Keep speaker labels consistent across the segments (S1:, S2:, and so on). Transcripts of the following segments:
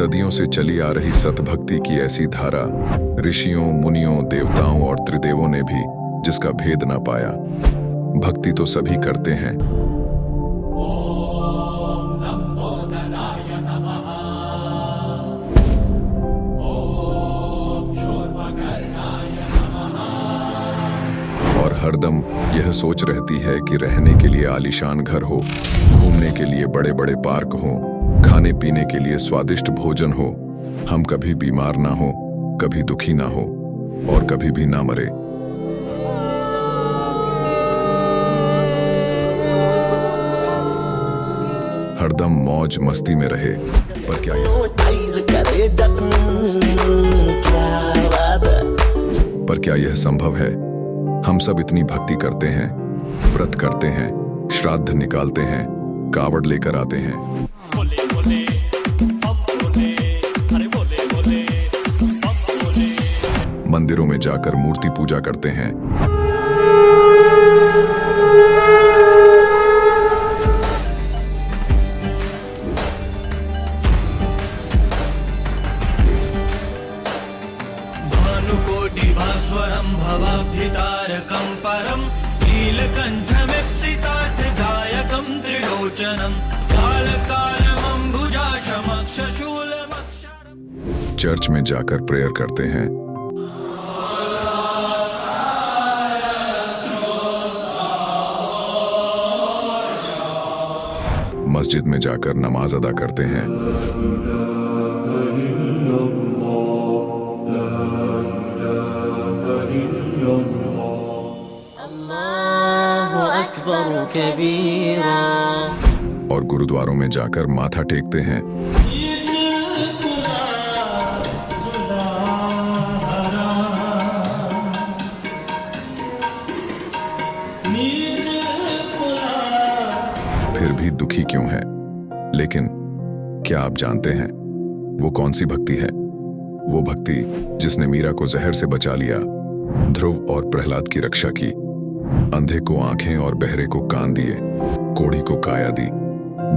S1: सदियों से चली आ रही सतभक्ति की ऐसी धारा, ऋषियों, मुनियों, देवताओं और त्रिदेवों ने भी जिसका भेद ना पाया। भक्ति तो सभी करते हैं, और हरदम यह सोच रहती है कि रहने के लिए आलीशान घर हो, घूमने के लिए बड़े बड़े पार्क हो, खाने पीने के लिए स्वादिष्ट भोजन हो, हम कभी बीमार ना हो, कभी दुखी ना हो और कभी भी ना मरे। हरदम मौज मस्ती में रहे। पर क्या यह संभव है? हम सब इतनी भक्ति करते हैं, व्रत करते हैं, श्राद्ध निकालते हैं, कावड़ लेकर आते हैं, बोले बोले, बोले, अरे बोले बोले, बोले। मंदिरों में जाकर मूर्ति पूजा करते हैं,
S2: भानुकोटिभास्वरं भवाब्धितारकं परं नीलकण्ठमीप्सितार्थदायकं त्रिलोचनं कालकालमम्बुजाशमक्षशूलमक्षरम्।
S1: चर्च में जाकर प्रेयर करते हैं, मस्जिद में जाकर नमाज अदा करते हैं, और गुरुद्वारों में जाकर माथा टेकते हैं, फिर भी दुखी क्यों है? लेकिन क्या आप जानते हैं वो कौन सी भक्ति है? वो भक्ति जिसने मीरा को जहर से बचा लिया, ध्रुव और प्रहलाद की रक्षा की, अंधे को आंखें और बहरे को कान दिए, कोढ़ी को काया दी,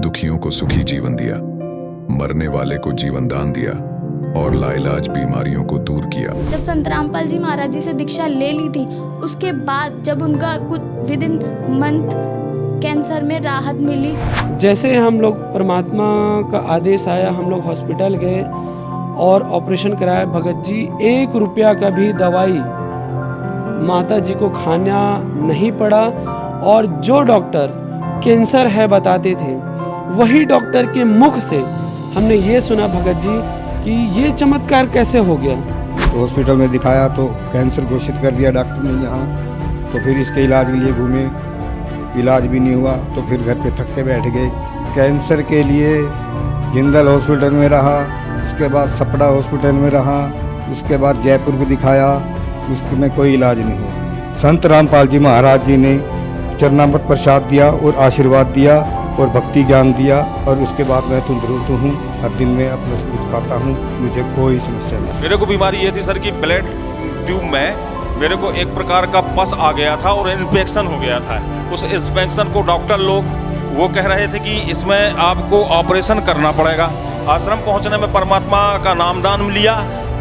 S1: दुखियों को सुखी जीवन दिया, मरने वाले को जीवन दान दिया और लाइलाज बीमारियों को दूर किया।
S3: जब संत रामपाल जी महाराज जी से दीक्षा ले ली थी, उसके बाद जब उनका कुछ विद इन मंथ कैंसर में राहत मिली।
S4: जैसे हम लोग परमात्मा का आदेश आया, हम लोग हॉस्पिटल गए और ऑपरेशन कराया। भगत जी 1 रुपया का भी दवाई माता जी को खाना नहीं पड़ा, और जो डॉक्टर कैंसर है बताते थे, वही डॉक्टर के मुख से हमने ये सुना भगत जी कि ये चमत्कार कैसे हो गया।
S5: तो हॉस्पिटल में दिखाया तो कैंसर घोषित कर दिया डॉक्टर ने यहाँ। तो फिर इसके इलाज के लिए घूमे, इलाज भी नहीं हुआ, तो फिर घर पे थक के बैठ गए। कैंसर के लिए जिंदल हॉस्पिटल में रहा, उसके बाद सपड़ा हॉस्पिटल में रहा, उसके बाद जयपुर को दिखाया, उसमें कोई इलाज नहीं हुआ। संत रामपाल जी महाराज जी ने चरणामृत प्रसाद दिया और आशीर्वाद दिया और भक्ति ज्ञान दिया, और उसके बाद मैं तंदुरुस्त हूँ। हर दिन में अपना सब कुछ खाता हूँ, मुझे कोई समस्या नहीं।
S6: मेरे को बीमारी ये थी सर कि ब्लड ट्यूब में मेरे को एक प्रकार का पस आ गया था और इन्फेक्शन हो गया था। उस इन्फेक्शन को डॉक्टर लोग वो कह रहे थे कि इसमें आपको ऑपरेशन करना पड़ेगा। आश्रम पहुंचने में परमात्मा का नामदान लिया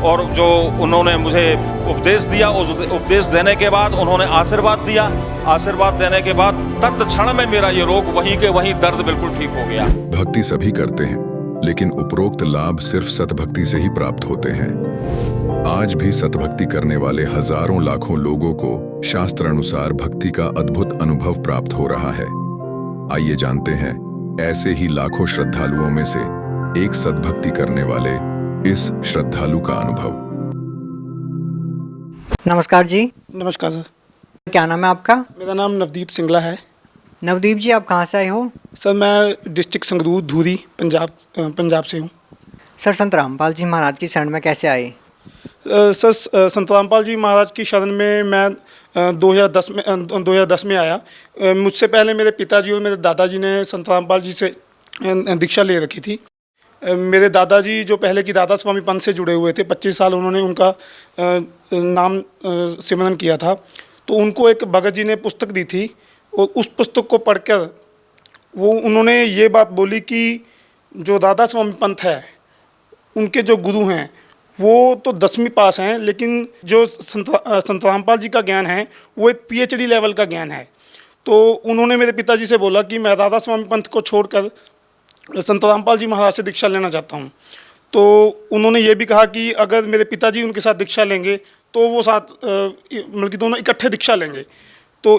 S6: और जो उन्होंने मुझे उपदेश दिया, उस उपदेश देने के बाद उन्होंने आशीर्वाद दिया। आशीर्वाद देने के बाद तत्क्षण में मेरा ये रोग वहीं के वहीं दर्द बिल्कुल ठीक हो गया।
S1: भक्ति सभी करते हैं, लेकिन उपरोक्त लाभ सिर्फ सतभक्ति से ही प्राप्त होते हैं। आज भी सतभक्ति करने वाले हजारों लाखों लोगों को शास्त्र अनुसार भक्ति का अद्भुत अनुभव प्राप्त हो रहा है। आइए जानते हैं ऐसे ही लाखों श्रद्धालुओं में से एक सतभक्ति करने वाले इस श्रद्धालु का अनुभव।
S7: नमस्कार जी।
S8: नमस्कार सर।
S7: क्या नाम है आपका?
S8: मेरा नाम नवदीप सिंगला है।
S7: नवदीप जी, आप कहाँ से आए हो?
S8: सर मैं डिस्ट्रिक्ट संगरूर धूरी पंजाब से हूँ।
S7: सर संत रामपाल जी महाराज की शरण में कैसे आए?
S8: सर संत रामपाल जी महाराज की शरण में मैं 2010 में आया। मुझसे पहले मेरे पिताजी और मेरे दादाजी ने संत रामपाल जी से दीक्षा ले रखी थी। मेरे दादाजी जो पहले की राधा स्वामी पंथ से जुड़े हुए थे, 25 साल उन्होंने उनका नाम सिमरन किया था। तो उनको एक भगत जी ने पुस्तक दी थी और उस पुस्तक को पढ़कर उन्होंने ये बात बोली कि जो राधा स्वामी पंथ है उनके जो गुरु हैं वो तो 10वीं पास हैं, लेकिन जो संत रामपाल जी का ज्ञान है वो एक PhD लेवल का ज्ञान है। तो उन्होंने मेरे पिताजी से बोला कि मैं राधा स्वामी पंथ को छोड़कर संत रामपाल जी महाराज से दीक्षा लेना चाहता हूँ। तो उन्होंने ये भी कहा कि अगर मेरे पिताजी उनके साथ दीक्षा लेंगे तो वो साथ मतलब कि दोनों इकट्ठे दीक्षा लेंगे। तो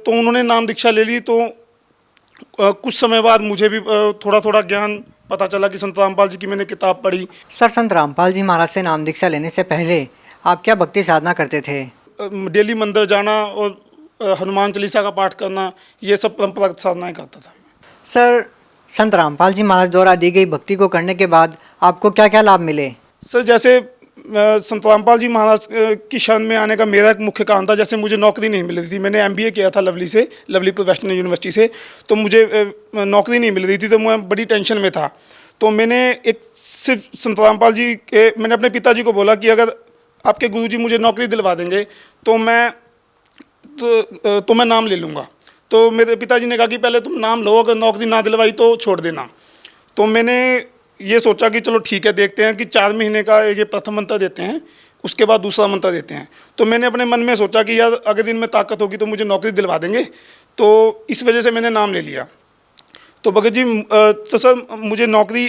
S8: उन्होंने नाम दीक्षा ले ली। तो कुछ समय बाद मुझे भी थोड़ा थोड़ा ज्ञान पता चला कि संत रामपाल जी की मैंने किताब पढ़ी।
S7: सर, संत रामपाल जी महाराज से नाम दीक्षा लेने से पहले आप क्या भक्ति साधना करते थे?
S8: डेली मंदिर जाना और हनुमान चालीसा का पाठ करना, ये सब परंपरागत साधनाएं करता था।
S7: सर, संत रामपाल जी महाराज द्वारा दी गई भक्ति को करने के बाद आपको क्या क्या लाभ मिले?
S8: सर, जैसे संत रामपाल जी महाराज की शरण में आने का मेरा एक मुख्य कारण था, जैसे मुझे नौकरी नहीं मिल रही थी। मैंने MBA किया था लवली प्रोफेशनल यूनिवर्सिटी से, तो मुझे नौकरी नहीं मिल रही थी, तो मैं बड़ी टेंशन में था। तो मैंने सिर्फ संत रामपाल जी के मैंने अपने पिताजी को बोला कि अगर आपके गुरुजी मुझे नौकरी दिलवा देंगे तो मैं नाम ले लूँगा। तो मेरे पिताजी ने कहा कि पहले तुम नाम लो, अगर नौकरी ना दिलवाई तो छोड़ देना। तो मैंने ये सोचा कि चलो ठीक है, देखते हैं कि 4 महीने का ये प्रथम मंत्र देते हैं, उसके बाद दूसरा मंत्र देते हैं। तो मैंने अपने मन में सोचा कि यार अगर इनमें ताकत होगी तो मुझे नौकरी दिलवा देंगे, तो इस वजह से मैंने नाम ले लिया। तो भगत जी तो सर मुझे नौकरी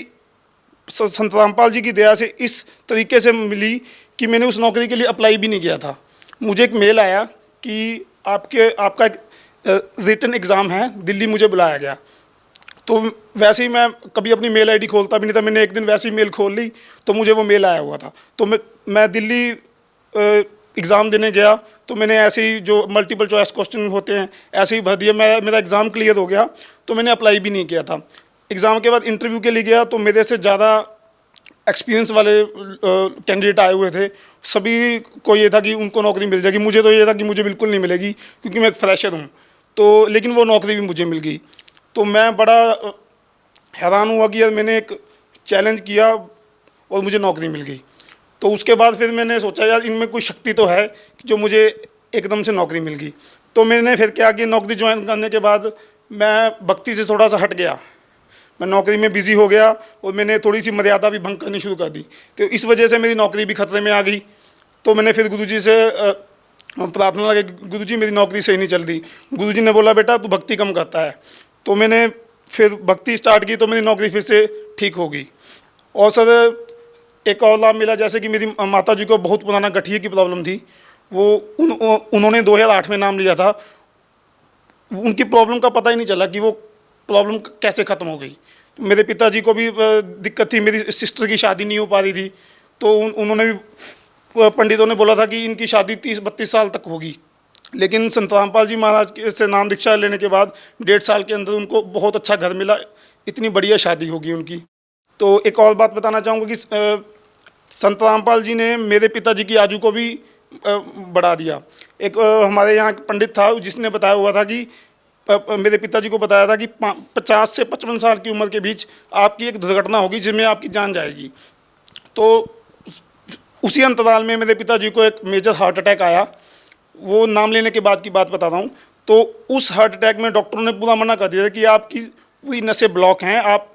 S8: संत रामपाल जी की दया से इस तरीके से मिली कि मैंने उस नौकरी के लिए अप्लाई भी नहीं किया था। मुझे एक मेल आया कि आपका एक रिटन एग्ज़ाम है, दिल्ली मुझे बुलाया गया। तो वैसे ही मैं कभी अपनी मेल आईडी खोलता भी नहीं था, मैंने एक दिन वैसे ही मेल खोल ली तो मुझे वो मेल आया हुआ था। तो मैं दिल्ली एग्ज़ाम देने गया, तो मैंने ऐसे ही जो मल्टीपल चॉइस क्वेश्चन होते हैं ऐसे ही भर दिया। मेरा एग्ज़ाम क्लियर हो गया, तो मैंने अप्लाई भी नहीं किया था। एग्ज़ाम के बाद इंटरव्यू के लिए गया, तो मेरे से ज़्यादा एक्सपीरियंस वाले कैंडिडेट आए हुए थे। सभी को ये था कि उनको नौकरी मिल जाएगी, मुझे तो ये था कि मुझे बिल्कुल नहीं मिलेगी क्योंकि मैं एक फ्रेशर हूँ। तो लेकिन वो नौकरी भी मुझे मिल गई। तो मैं बड़ा हैरान हुआ कि यार मैंने एक चैलेंज किया और मुझे नौकरी मिल गई। तो उसके बाद फिर मैंने सोचा यार इनमें कोई शक्ति तो है जो मुझे एकदम से नौकरी मिल गई। तो मैंने फिर क्या कि नौकरी ज्वाइन करने के बाद मैं भक्ति से थोड़ा सा हट गया, मैं नौकरी में बिज़ी हो गया और मैंने थोड़ी सी मर्यादा भी भंग करनी शुरू कर दी। तो इस वजह से मेरी नौकरी भी खतरे में आ गई। तो मैंने फिर गुरुजी से प्रार्थना लगी, गुरुजी मेरी नौकरी सही नहीं चल रही। गुरुजी ने बोला बेटा तू भक्ति कम करता है। तो मैंने फिर भक्ति स्टार्ट की तो मेरी नौकरी फिर से ठीक हो गई। और सर एक और लाभ मिला, जैसे कि मेरी माता जी को बहुत पुराना गठिए की प्रॉब्लम थी। उन्होंने 2008 में नाम लिया था। उनकी प्रॉब्लम का पता ही नहीं चला कि वो प्रॉब्लम कैसे ख़त्म हो गई। तो मेरे पिताजी को भी दिक्कत थी, मेरी सिस्टर की शादी नहीं हो पा रही थी। तो उन्होंने भी पंडितों ने बोला था कि इनकी शादी 30-32 साल तक होगी। लेकिन संत रामपाल जी महाराज से नाम दीक्षा लेने के बाद 1.5 साल के अंदर उनको बहुत अच्छा घर मिला, इतनी बढ़िया शादी होगी उनकी। तो एक और बात बताना चाहूँगा कि संत रामपाल जी ने मेरे पिताजी की आयु को भी बढ़ा दिया। एक हमारे यहाँ पंडित था जिसने बताया हुआ था कि मेरे पिताजी को बताया था कि 50 से 55 साल की उम्र के बीच आपकी एक दुर्घटना होगी जिसमें आपकी जान जाएगी। तो उसी अंतराल में मेरे पिताजी को एक मेजर हार्ट अटैक आया। वो नाम लेने के बाद की बात बता रहा हूँ। तो उस हार्ट अटैक में डॉक्टरों ने पूरा मना कर दिया कि आपकी पूरी नसें ब्लॉक हैं, आप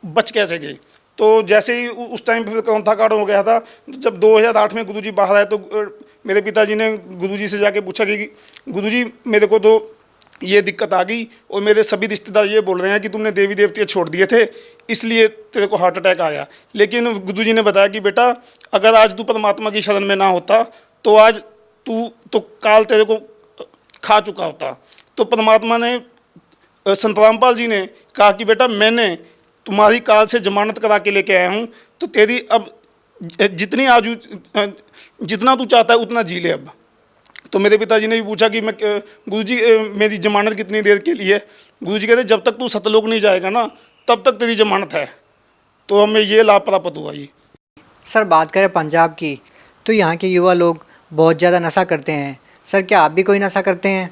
S8: बच कैसे गए। तो जैसे ही उस टाइम पर कौन था कार्ड हो गया था। जब 2008 में गुरुजी बाहर आए तो मेरे पिताजी ने गुरुजी से जाके पूछा कि गुरुजी मेरे को तो ये दिक्कत आ गई और मेरे सभी रिश्तेदार ये बोल रहे हैं कि तुमने देवी देवते छोड़ दिए थे इसलिए तेरे को हार्ट अटैक आ गया। लेकिन गुरुजी ने बताया कि बेटा अगर आज तू परमात्मा की शरण में ना होता तो आज तू तो काल तेरे को खा चुका होता। तो परमात्मा ने संत रामपाल जी ने कहा कि बेटा मैंने तुम्हारी काल से जमानत करा के लेके आया हूँ, तो तेरी अब जितनी आजू जितना तू चाहता है उतना जी ले अब। तो मेरे पिताजी ने भी पूछा कि मैं गुरुजी मेरी जमानत कितनी देर के लिए। गुरुजी कहते जब तक तू सतलोक नहीं जाएगा ना तब तक तेरी जमानत है। तो हमें ये लाभ प्राप्त हुआ ये।
S7: सर बात करें पंजाब की, तो यहाँ के युवा लोग बहुत ज़्यादा नशा करते हैं। सर क्या आप भी कोई नशा करते हैं?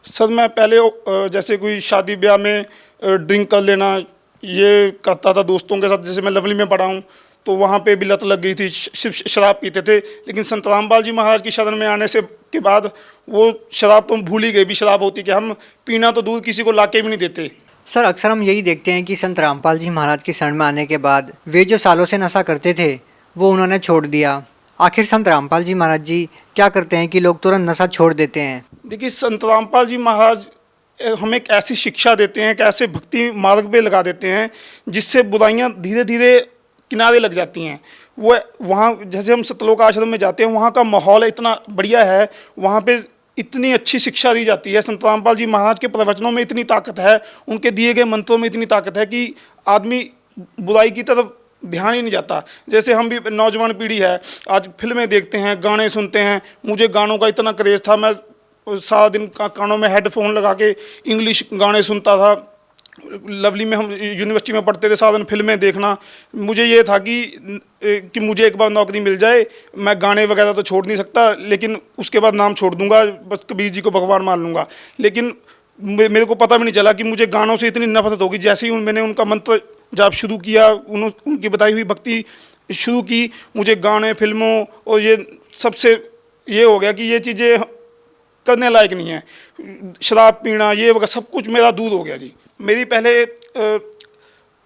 S8: सर मैं पहले जैसे कोई शादी ब्याह में ड्रिंक कर लेना ये करता था दोस्तों के साथ। जैसे मैं लवली में पढ़ा हूँ तो वहाँ पे भी लत लग गई थी, सिर्फ शराब पीते थे। लेकिन संत रामपाल जी महाराज की शरण में आने से के बाद वो शराब तो हम भूल ही गए भी शराब होती कि हम पीना तो दूर किसी को लाके भी नहीं देते।
S7: सर अक्सर हम यही देखते हैं कि संत रामपाल जी महाराज की शरण में आने के बाद वे जो सालों से नशा करते थे वो उन्होंने छोड़ दिया। आखिर संत रामपाल जी महाराज जी क्या करते हैं कि लोग तुरंत नशा छोड़ देते हैं?
S8: देखिए, संत रामपाल जी महाराज हमें एक ऐसी शिक्षा देते हैं, एक ऐसे भक्ति मार्ग पे लगा देते हैं जिससे बुराइयां धीरे धीरे किनारे लग जाती हैं। वो वहाँ जैसे हम सतलोक आश्रम में जाते हैं, वहाँ का माहौल इतना बढ़िया है, वहाँ पे इतनी अच्छी शिक्षा दी जाती है। संत रामपाल जी महाराज के प्रवचनों में इतनी ताकत है, उनके दिए गए मंत्रों में इतनी ताकत है कि आदमी बुराई की तरफ ध्यान ही नहीं जाता। जैसे हम भी नौजवान पीढ़ी है, आज फिल्में देखते हैं, गाने सुनते हैं। मुझे गानों का इतना क्रेज़ था, मैं सारा दिन कानों में हेडफोन लगा के इंग्लिश गाने सुनता था। लवली में हम यूनिवर्सिटी में पढ़ते थे, सारा दिन फिल्में देखना। मुझे ये था कि मुझे एक बार नौकरी मिल जाए, मैं गाने वगैरह तो छोड़ नहीं सकता, लेकिन उसके बाद नाम छोड़ दूंगा, बस कबीर जी को भगवान मान लूँगा। लेकिन मेरे को पता भी नहीं चला कि मुझे गानों से इतनी नफरत होगी। जैसे ही मैंने उनका मंत्र जाप शुरू किया, उनकी बताई हुई भक्ति शुरू की, मुझे गाने, फिल्मों और ये सबसे ये हो गया कि ये चीज़ें करने लायक नहीं है। शराब पीना ये वगैरह सब कुछ मेरा दूर हो गया जी। मेरी पहले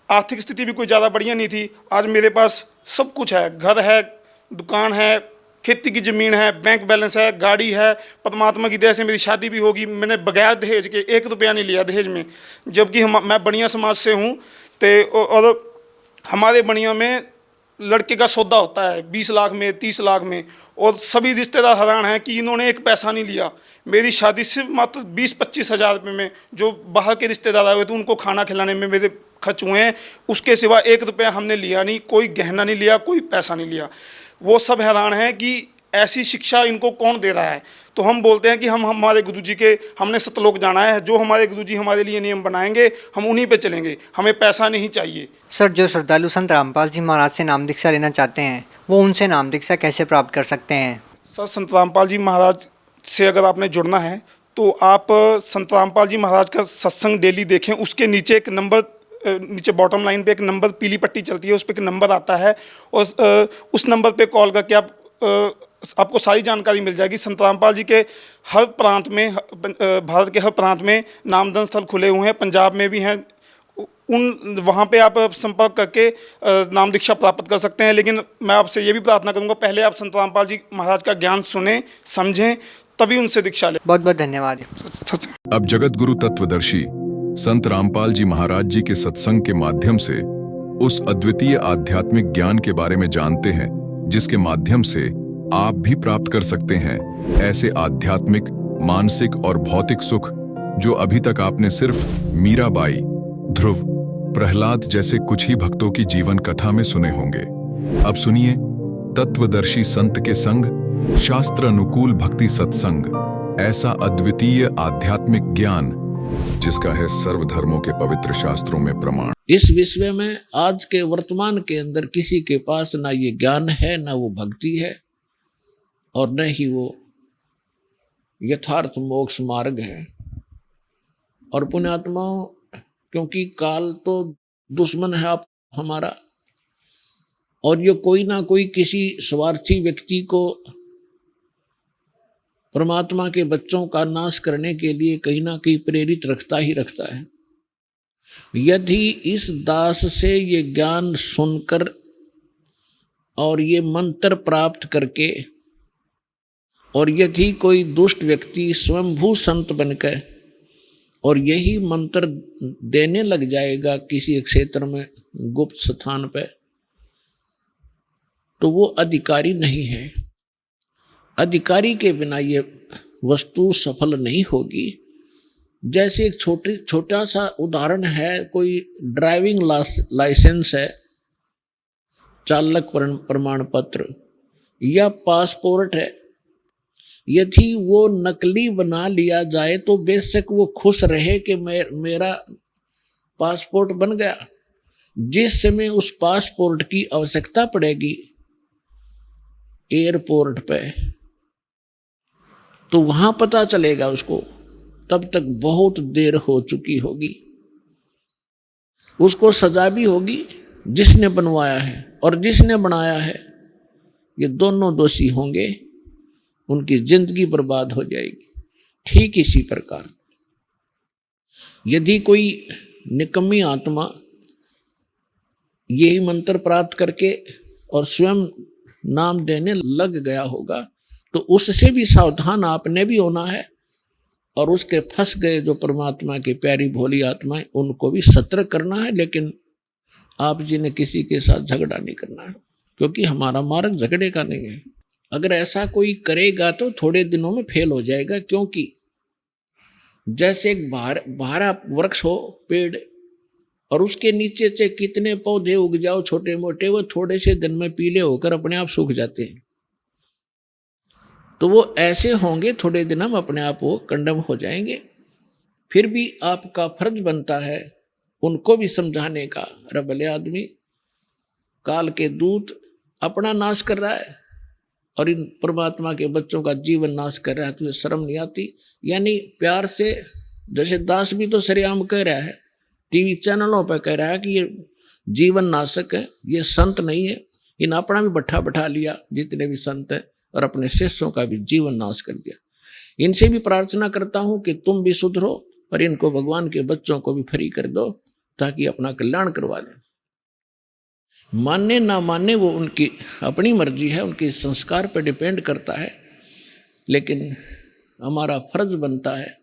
S8: आर्थिक स्थिति भी कोई ज़्यादा बढ़िया नहीं थी। आज मेरे पास सब कुछ है, घर है, दुकान है, खेती की ज़मीन है, बैंक बैलेंस है, गाड़ी है। परमात्मा की दया से मेरी शादी भी होगी। मैंने बगैर दहेज के 1 रुपया नहीं लिया दहेज में, जबकि मैं बनिया समाज से हूँ। और हमारे बनिया में लड़के का सौदा होता है 20 लाख में, 30 लाख में, और सभी रिश्तेदार हैरान हैं कि इन्होंने एक पैसा नहीं लिया। मेरी शादी सिर्फ मात्र 20-25 हज़ार रुपये में, जो बाहर के रिश्तेदार आए हुए थे उनको खाना खिलाने में मेरे खर्च हुए हैं। उसके सिवा 1 रुपया हमने लिया नहीं, कोई गहना नहीं लिया, कोई पैसा नहीं लिया। वो सब हैरान हैं कि ऐसी शिक्षा इनको कौन दे रहा है। तो हम बोलते हैं कि हम हमारे गुरुजी के, हमने सतलोक जाना है, जो हमारे गुरुजी हमारे लिए नियम बनाएंगे हम उन्हीं पे चलेंगे, हमें पैसा नहीं चाहिए।
S7: सर जो श्रद्धालु संत रामपाल जी महाराज से नाम दीक्षा लेना चाहते हैं वो उनसे नाम दीक्षा कैसे प्राप्त कर सकते हैं?
S8: सर संत रामपाल जी महाराज से अगर आपने जुड़ना है तो आप संत रामपाल जी महाराज का सत्संग डेली देखें। उसके नीचे एक नंबर, नीचे बॉटम लाइन पे एक नंबर, पीली पट्टी चलती है, उस पर एक नंबर आता है, और उस नंबर पे कॉल करके आपको सारी जानकारी मिल जाएगी। संत रामपाल जी के हर प्रांत में, भारत के हर प्रांत में नामदान स्थल खुले हुए हैं, पंजाब में भी हैं। वहाँ पे आप संपर्क करके नाम दीक्षा प्राप्त कर सकते हैं। लेकिन मैं आपसे ये भी प्रार्थना करूँगा, पहले आप संत रामपाल जी महाराज का ज्ञान सुने, समझें, तभी उनसे दीक्षा लें।
S7: बहुत बहुत धन्यवाद।
S1: अब जगत गुरु तत्वदर्शी संत रामपाल जी महाराज जी के सत्संग के माध्यम से उस अद्वितीय आध्यात्मिक ज्ञान के बारे में जानते हैं, जिसके माध्यम से आप भी प्राप्त कर सकते हैं ऐसे आध्यात्मिक, मानसिक और भौतिक सुख जो अभी तक आपने सिर्फ मीराबाई, ध्रुव, प्रहलाद जैसे कुछ ही भक्तों की जीवन कथा में सुने होंगे। अब सुनिए तत्वदर्शी संत के संग शास्त्र अनुकूल भक्ति सत्संग, ऐसा अद्वितीय आध्यात्मिक ज्ञान जिसका है सर्वधर्मों के पवित्र शास्त्रों में प्रमाण।
S9: इस विश्व में आज के वर्तमान के अंदर किसी के पास ना ये ज्ञान है, ना वो भक्ति है, और न ही वो यथार्थ मोक्ष मार्ग है। और पुण्यात्माओं, क्योंकि काल तो दुश्मन है आप हमारा, और ये कोई ना कोई किसी स्वार्थी व्यक्ति को परमात्मा के बच्चों का नाश करने के लिए कहीं ना कहीं प्रेरित रखता ही रखता है। यदि इस दास से ये ज्ञान सुनकर और ये मंत्र प्राप्त करके, और यदि कोई दुष्ट व्यक्ति स्वयंभू संत बनकर और यही मंत्र देने लग जाएगा किसी क्षेत्र में, गुप्त स्थान पे, तो वो अधिकारी नहीं है। अधिकारी के बिना ये वस्तु सफल नहीं होगी। जैसे एक छोटा सा उदाहरण है, कोई ड्राइविंग लाइसेंस है, चालक प्रमाण पत्र या पासपोर्ट है, यदि वो नकली बना लिया जाए तो बेशक वो खुश रहे कि मेरा पासपोर्ट बन गया। जिस समय उस पासपोर्ट की आवश्यकता पड़ेगी एयरपोर्ट पे, तो वहां पता चलेगा उसको, तब तक बहुत देर हो चुकी होगी। उसको सजा भी होगी जिसने बनवाया है और जिसने बनाया है, ये दोनों दोषी होंगे, उनकी जिंदगी बर्बाद हो जाएगी। ठीक इसी प्रकार यदि कोई निकम्मी आत्मा यही मंत्र प्राप्त करके और स्वयं नाम देने लग गया होगा, तो उससे भी सावधान आपने भी होना है। और उसके फंस गए जो परमात्मा की प्यारी भोली आत्माएं, उनको भी सतर्क करना है। लेकिन आप जी ने किसी के साथ झगड़ा नहीं करना है, क्योंकि हमारा मार्ग झगड़े का नहीं है। अगर ऐसा कोई करेगा तो थोड़े दिनों में फेल हो जाएगा, क्योंकि जैसे एक भारा वृक्ष हो, पेड़, और उसके नीचे से कितने पौधे उग जाओ छोटे मोटे, वो थोड़े से दिन में पीले होकर अपने आप सूख जाते हैं। तो वो ऐसे होंगे, थोड़े दिन में अपने आप वो कंडम हो जाएंगे। फिर भी आपका फर्ज बनता है उनको भी समझाने का। अरे भले आदमी, काल के दूत अपना नाश कर रहा है और इन परमात्मा के बच्चों का जीवन नाश कर रहा है, तुझे शर्म नहीं आती? यानी प्यार से, जैसे दास भी तो सरेआम कह रहा है, टीवी चैनलों पर कह रहा है कि ये जीवन नाशक है, ये संत नहीं है। इन अपना भी बैठा लिया जितने भी संत हैं, और अपने शिष्यों का भी जीवन नाश कर दिया। इनसे भी प्रार्थना करता हूं कि तुम भी सुधरो और इनको भगवान के बच्चों को भी फ्री कर दो, ताकि अपना कल्याण करवा लें। मानने ना मानने वो उनकी अपनी मर्जी है, उनके संस्कार पर डिपेंड करता है। लेकिन हमारा फर्ज बनता है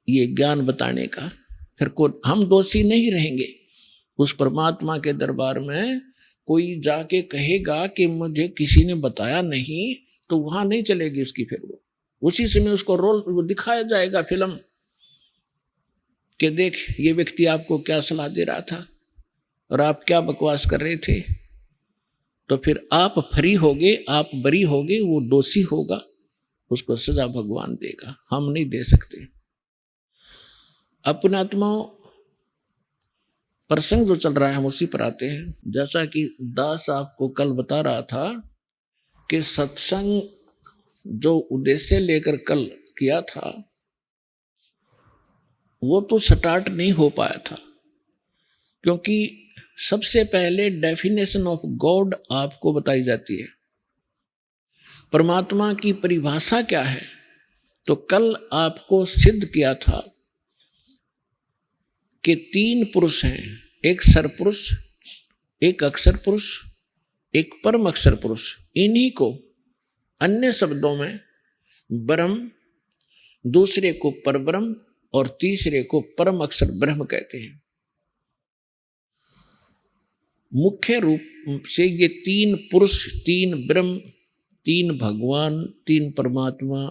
S9: ये ज्ञान बताने का। फिर हम दोषी नहीं रहेंगे। उस परमात्मा के दरबार में कोई जाके कहेगा कि मुझे किसी ने बताया नहीं, तो वहां नहीं चलेगी उसकी। फिर वो उसी समय उसको रोल दिखाया जाएगा, फिल्म, कि देख ये व्यक्ति आपको क्या सलाह दे रहा था और आप क्या बकवास कर रहे थे। तो फिर आप फ्री होगे, आप बरी होगे, वो दोषी होगा, उसको सजा भगवान देगा, हम नहीं दे सकते। अपने आत्माओं, प्रसंग जो चल रहा है हम उसी पर आते हैं। जैसा कि दास आपको कल बता रहा था कि सत्संग जो उद्देश्य लेकर कल किया था, वो तो स्टार्ट नहीं हो पाया था, क्योंकि सबसे पहले डेफिनेशन ऑफ गॉड आपको बताई जाती है। परमात्मा की परिभाषा क्या है? तो कल आपको सिद्ध किया था कि 3 पुरुष हैं, एक सरपुरुष, एक अक्षर पुरुष, एक परम अक्षर पुरुष। इन्हीं को अन्य शब्दों में ब्रह्म, दूसरे को परब्रह्म और तीसरे को परम अक्षर ब्रह्म कहते हैं। मुख्य रूप से ये 3 पुरुष, 3 ब्रह्म, 3 भगवान, 3 परमात्मा,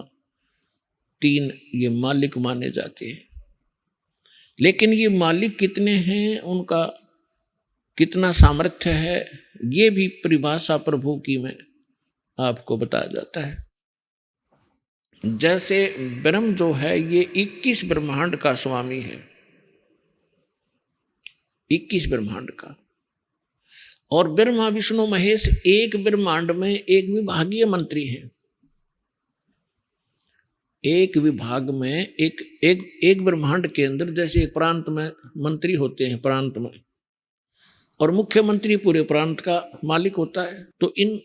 S9: 3 ये मालिक माने जाते हैं। लेकिन ये मालिक कितने हैं, उनका कितना सामर्थ्य है, ये भी परिभाषा प्रभु की में आपको बताया जाता है। जैसे ब्रह्म जो है ये 21 ब्रह्मांड का स्वामी है, 21 ब्रह्मांड का। और ब्रह्मा विष्णु महेश एक ब्रह्मांड में एक विभागीय मंत्री हैं। एक विभाग में एक ब्रह्मांड के अंदर जैसे एक प्रांत में मंत्री होते हैं, प्रांत में, और मुख्यमंत्री पूरे प्रांत का मालिक होता है। तो इन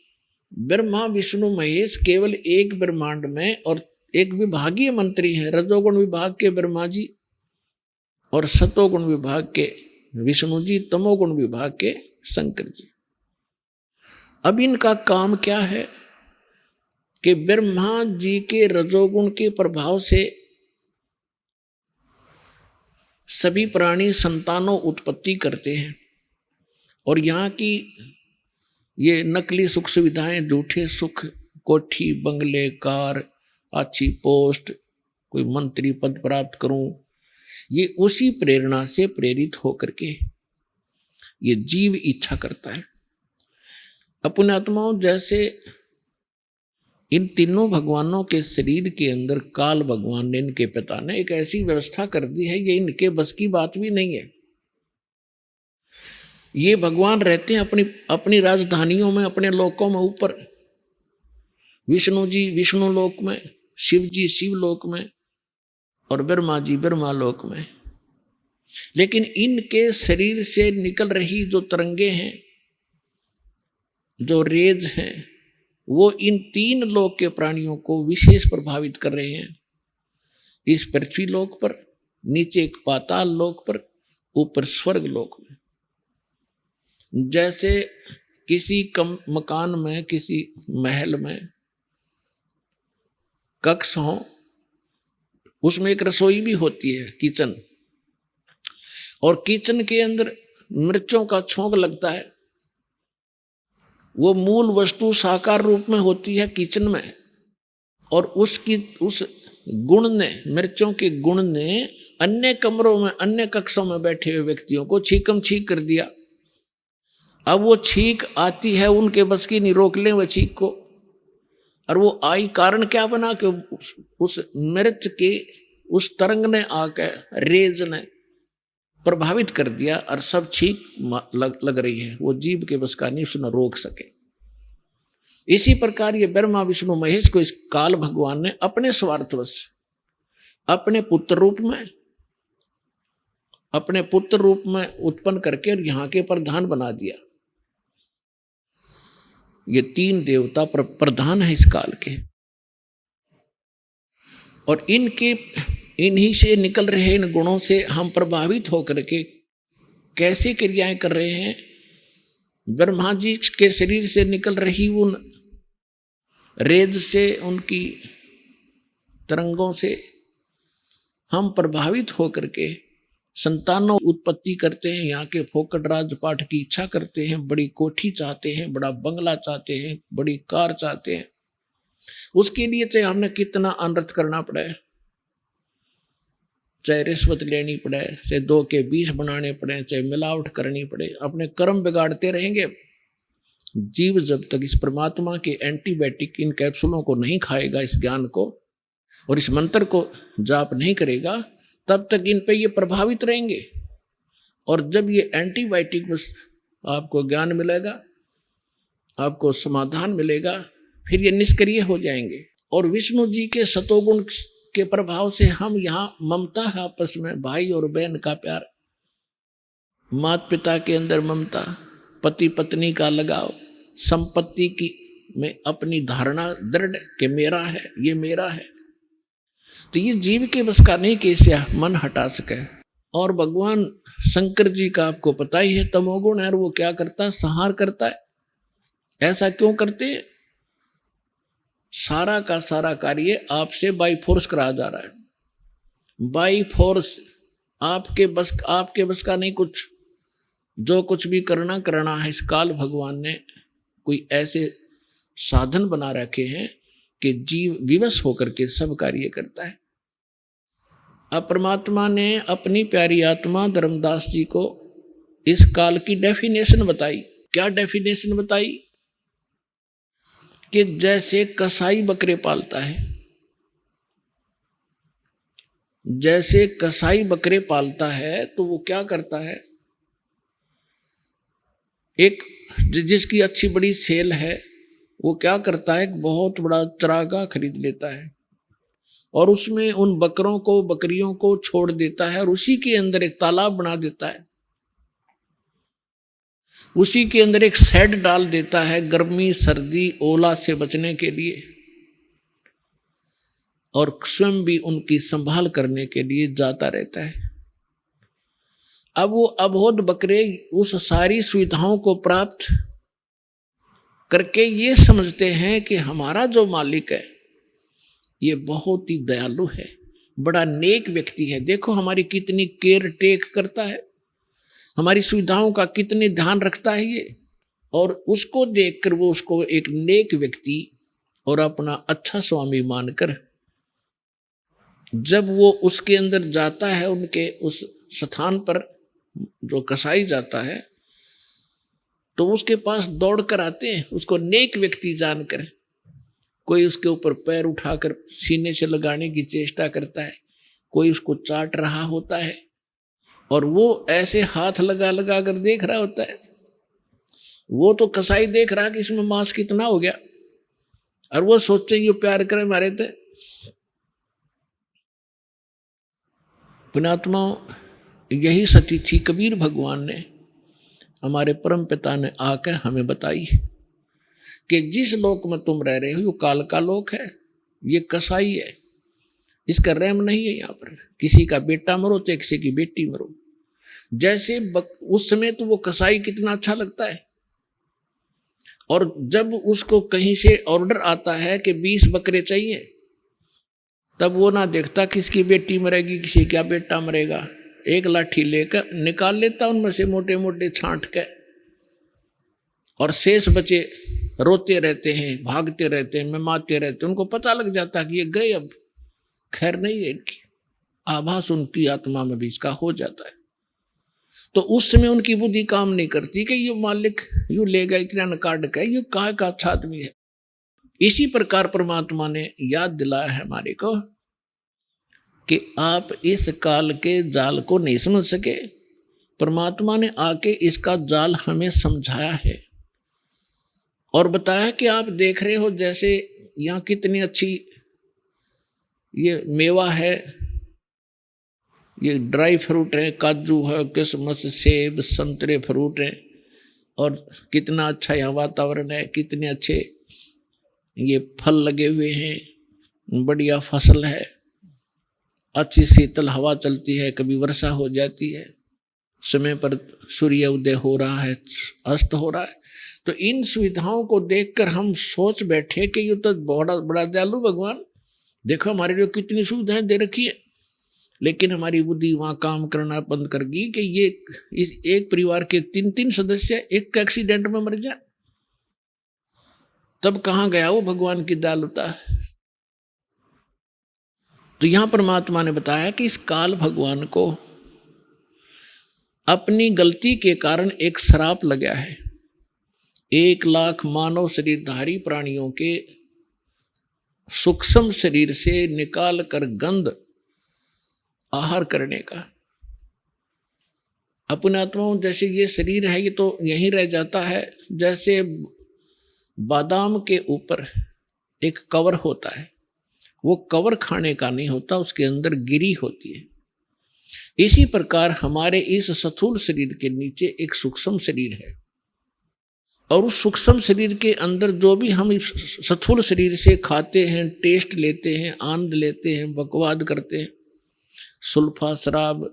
S9: ब्रह्मा विष्णु महेश केवल एक ब्रह्मांड में और एक विभागीय मंत्री हैं। रजोगुण विभाग के ब्रह्मा जी और सतोगुण विभाग के विष्णु जी, तमोगुण विभाग के शंकर जी। अब इनका काम क्या है कि ब्रह्मा जी के रजोगुण के प्रभाव से सभी प्राणी संतानों उत्पत्ति करते हैं, और यहाँ की ये नकली सुख सुविधाएं, झूठे सुख, कोठी, बंगले, कार, अच्छी पोस्ट, कोई मंत्री पद प्राप्त करूं, ये उसी प्रेरणा से प्रेरित होकर के ये जीव इच्छा करता है। अपने आत्माओं, जैसे इन तीनों भगवानों के शरीर के अंदर काल भगवान ने, इनके पिता ने एक ऐसी व्यवस्था कर दी है, ये इनके बस की बात भी नहीं है। ये भगवान रहते हैं अपनी राजधानियों में, अपने लोकों में ऊपर। विष्णु जी विष्णु लोक में, शिव जी शिव लोक में, और ब्रह्मा जी ब्रह्मा लोक में। लेकिन इनके शरीर से निकल रही जो तरंगे हैं, जो रेज हैं, वो इन 3 लोक के प्राणियों को विशेष प्रभावित कर रहे हैं। इस पृथ्वी लोक पर नीचे एक पाताल लोक पर, ऊपर स्वर्ग लोक में। जैसे किसी मकान में, किसी महल में कक्ष हो, उसमें एक रसोई भी होती है, किचन, और किचन के अंदर मिर्चों का छोंक लगता है। वो मूल वस्तु साकार रूप में होती है किचन में, और उस गुण ने, मिर्चों के गुण ने अन्य कमरों में, अन्य कक्षों में बैठे हुए व्यक्तियों को छीकम छीक कर दिया। अब वो छीक आती है, उनके बस की नहीं, रोक लें वो छीक को। और वो आई कारण क्या बना कि उस मिर्च के उस तरंग ने आकर, रेज ने प्रभावित कर दिया, और सब छीक लग रही है। वो जीव के बस का नहीं, उसने रोक सके। इसी प्रकार ये ब्रह्मा विष्णु महेश को इस काल भगवान ने अपने स्वार्थवश अपने पुत्र रूप में उत्पन्न करके और यहाँ के प्रधान बना दिया। ये 3 देवता प्रधान है इस काल के, और इन्हीं से निकल रहे इन गुणों से हम प्रभावित होकर के कैसी क्रियाएं कर रहे हैं। ब्रह्मा जी के शरीर से निकल रही उन रेज से, उनकी तरंगों से हम प्रभावित होकर के संतानों उत्पत्ति करते हैं, यहाँ के फोकट राजपाट की इच्छा करते हैं, बड़ी कोठी चाहते हैं, बड़ा बंगला चाहते हैं, बड़ी कार चाहते हैं। उसके लिए चाहे हमने कितना अनर्थ करना पड़े, चाहे रिश्वत लेनी पड़े, चाहे 2 के 20 बनाने पड़े, चाहे मिलावट करनी पड़े, अपने कर्म बिगाड़ते रहेंगे। जीव जब तक इस परमात्मा के एंटीबायोटिक इन कैप्सूलों को नहीं खाएगा, इस ज्ञान को और इस मंत्र को जाप नहीं करेगा, तब तक इन पे ये प्रभावित रहेंगे। और जब ये एंटीबायोटिक बस आपको ज्ञान मिलेगा, आपको समाधान मिलेगा, फिर ये निष्क्रिय हो जाएंगे। और विष्णु जी के सतोगुण के प्रभाव से हम यहाँ ममता है, आपस में भाई और बहन का प्यार, माता पिता के अंदर ममता, पति पत्नी का लगाव, संपत्ति की में अपनी धारणा दृढ़ कि मेरा है, ये मेरा है। तो ये जीव के बस का नहीं कि इससे मन हटा सके। और भगवान शंकर जी का आपको पता ही है, तमोगुण है, और वो क्या करता है, संहार करता है। ऐसा क्यों करते हैं? सारा का सारा कार्य आपसे बाई फोर्स करा जा रहा है। बाई फोर्स आपके बस का नहीं कुछ। जो कुछ भी करना है, इस काल भगवान ने कोई ऐसे साधन बना रखे हैं कि जीव विवश होकर के सब कार्य करता है। अब परमात्मा ने अपनी प्यारी आत्मा धर्मदास जी को इस काल की डेफिनेशन बताई। क्या डेफिनेशन बताई? कि जैसे कसाई बकरे पालता है, जैसे कसाई बकरे पालता है, तो वो क्या करता है, एक जिसकी अच्छी बड़ी सेल है, वो क्या करता है, एक बहुत बड़ा चरागाह खरीद लेता है और उसमें उन बकरों को, बकरियों को छोड़ देता है, और उसी के अंदर एक तालाब बना देता है, उसी के अंदर एक शेड डाल देता है गर्मी, सर्दी, ओला से बचने के लिए, और स्वयं भी उनकी संभाल करने के लिए जाता रहता है। अब वो अबोध बकरे उस सारी सुविधाओं को प्राप्त करके ये समझते हैं कि हमारा जो मालिक है ये बहुत ही दयालु है, बड़ा नेक व्यक्ति है, देखो हमारी कितनी केयर टेक करता है, हमारी सुविधाओं का कितने ध्यान रखता है ये। और उसको देखकर वो उसको एक नेक व्यक्ति और अपना अच्छा स्वामी मानकर जब वो उसके अंदर जाता है, उनके उस स्थान पर जो कसाई जाता है, तो उसके पास दौड़ कर आते हैं उसको नेक व्यक्ति जानकर। कोई उसके ऊपर पैर उठाकर सीने से लगाने की चेष्टा करता है, कोई उसको चाट रहा होता है, और वो ऐसे हाथ लगा लगा कर देख रहा होता है। वो तो कसाई देख रहा कि इसमें मांस कितना हो गया, और वो सोचते ये प्यार करे मारे थे। पुण्यात्मा, यही सती थी कबीर भगवान ने, हमारे परम पिता ने आकर हमें बताई कि जिस लोक में तुम रह रहे हो, ये काल का लोक है, ये कसाई है, इसका रहम नहीं है यहाँ पर। किसी का बेटा मरो तो किसी की बेटी मरो। जैसे उस समय तो वो कसाई कितना अच्छा लगता है, और जब उसको कहीं से ऑर्डर आता है कि 20 बकरे चाहिए, तब वो ना देखता किसकी बेटी मरेगी किसी का बेटा मरेगा, एक लाठी लेकर निकाल लेता उनमें से मोटे मोटे छांट के, और शेष बचे रोते रहते हैं, भागते रहते हैं, मिमाते रहते हैं। उनको पता लग जाता कि ये गए, अब खैर नहीं है इनकी। आभास उनकी आत्मा में भी इसका हो जाता है। तो उस समय उनकी बुद्धि काम नहीं करती कि ये मालिक यूं ले गया, इतना न काट गया, ये कहाँ का अच्छा आदमी है। इसी प्रकार परमात्मा ने याद दिलाया है हमारे को कि आप इस काल के जाल को नहीं समझ सके। परमात्मा ने आके इसका जाल हमें समझाया है और बताया कि आप देख रहे हो जैसे यहाँ कितनी अच्छी ये मेवा है, ये ड्राई फ्रूट है, काजू है, किशमिश, सेब, संतरे फ्रूट हैं, और कितना अच्छा यहाँ वातावरण है, कितने अच्छे ये फल लगे हुए हैं, बढ़िया फसल है, अच्छी शीतल हवा चलती है, कभी वर्षा हो जाती है, समय पर सूर्य उदय हो रहा है, अस्त हो रहा है। तो इन सुविधाओं को देखकर हम सोच बैठे कि ये तो बड़ा बड़ा दयालु भगवान, देखो हमारे लिए कितनी सुविधाएं दे रखी है। लेकिन हमारी बुद्धि वहाँ काम करना बंद कर गई कि ये इस एक परिवार के 3-3 सदस्य एक एक्सीडेंट में मर जाए, तब कहाँ गया वो भगवान की दयालुता। तो यहां परमात्मा ने बताया कि इस काल भगवान को अपनी गलती के कारण एक श्राप लगा है। 1 लाख मानव शरीरधारी प्राणियों के सूक्ष्म शरीर से निकाल कर गंध आहार करने का। अपने आत्माओं जैसे ये शरीर है, ये तो यहीं रह जाता है। जैसे बादाम के ऊपर एक कवर होता है, वो कवर खाने का नहीं होता, उसके अंदर गिरी होती है। इसी प्रकार हमारे इस स्थूल शरीर के नीचे एक सूक्ष्म शरीर है, और उस सूक्ष्म शरीर के अंदर जो भी हम इस स्थूल शरीर से खाते हैं, टेस्ट लेते हैं, आनंद लेते हैं, बकवाद करते हैं, सुल्फा, शराब,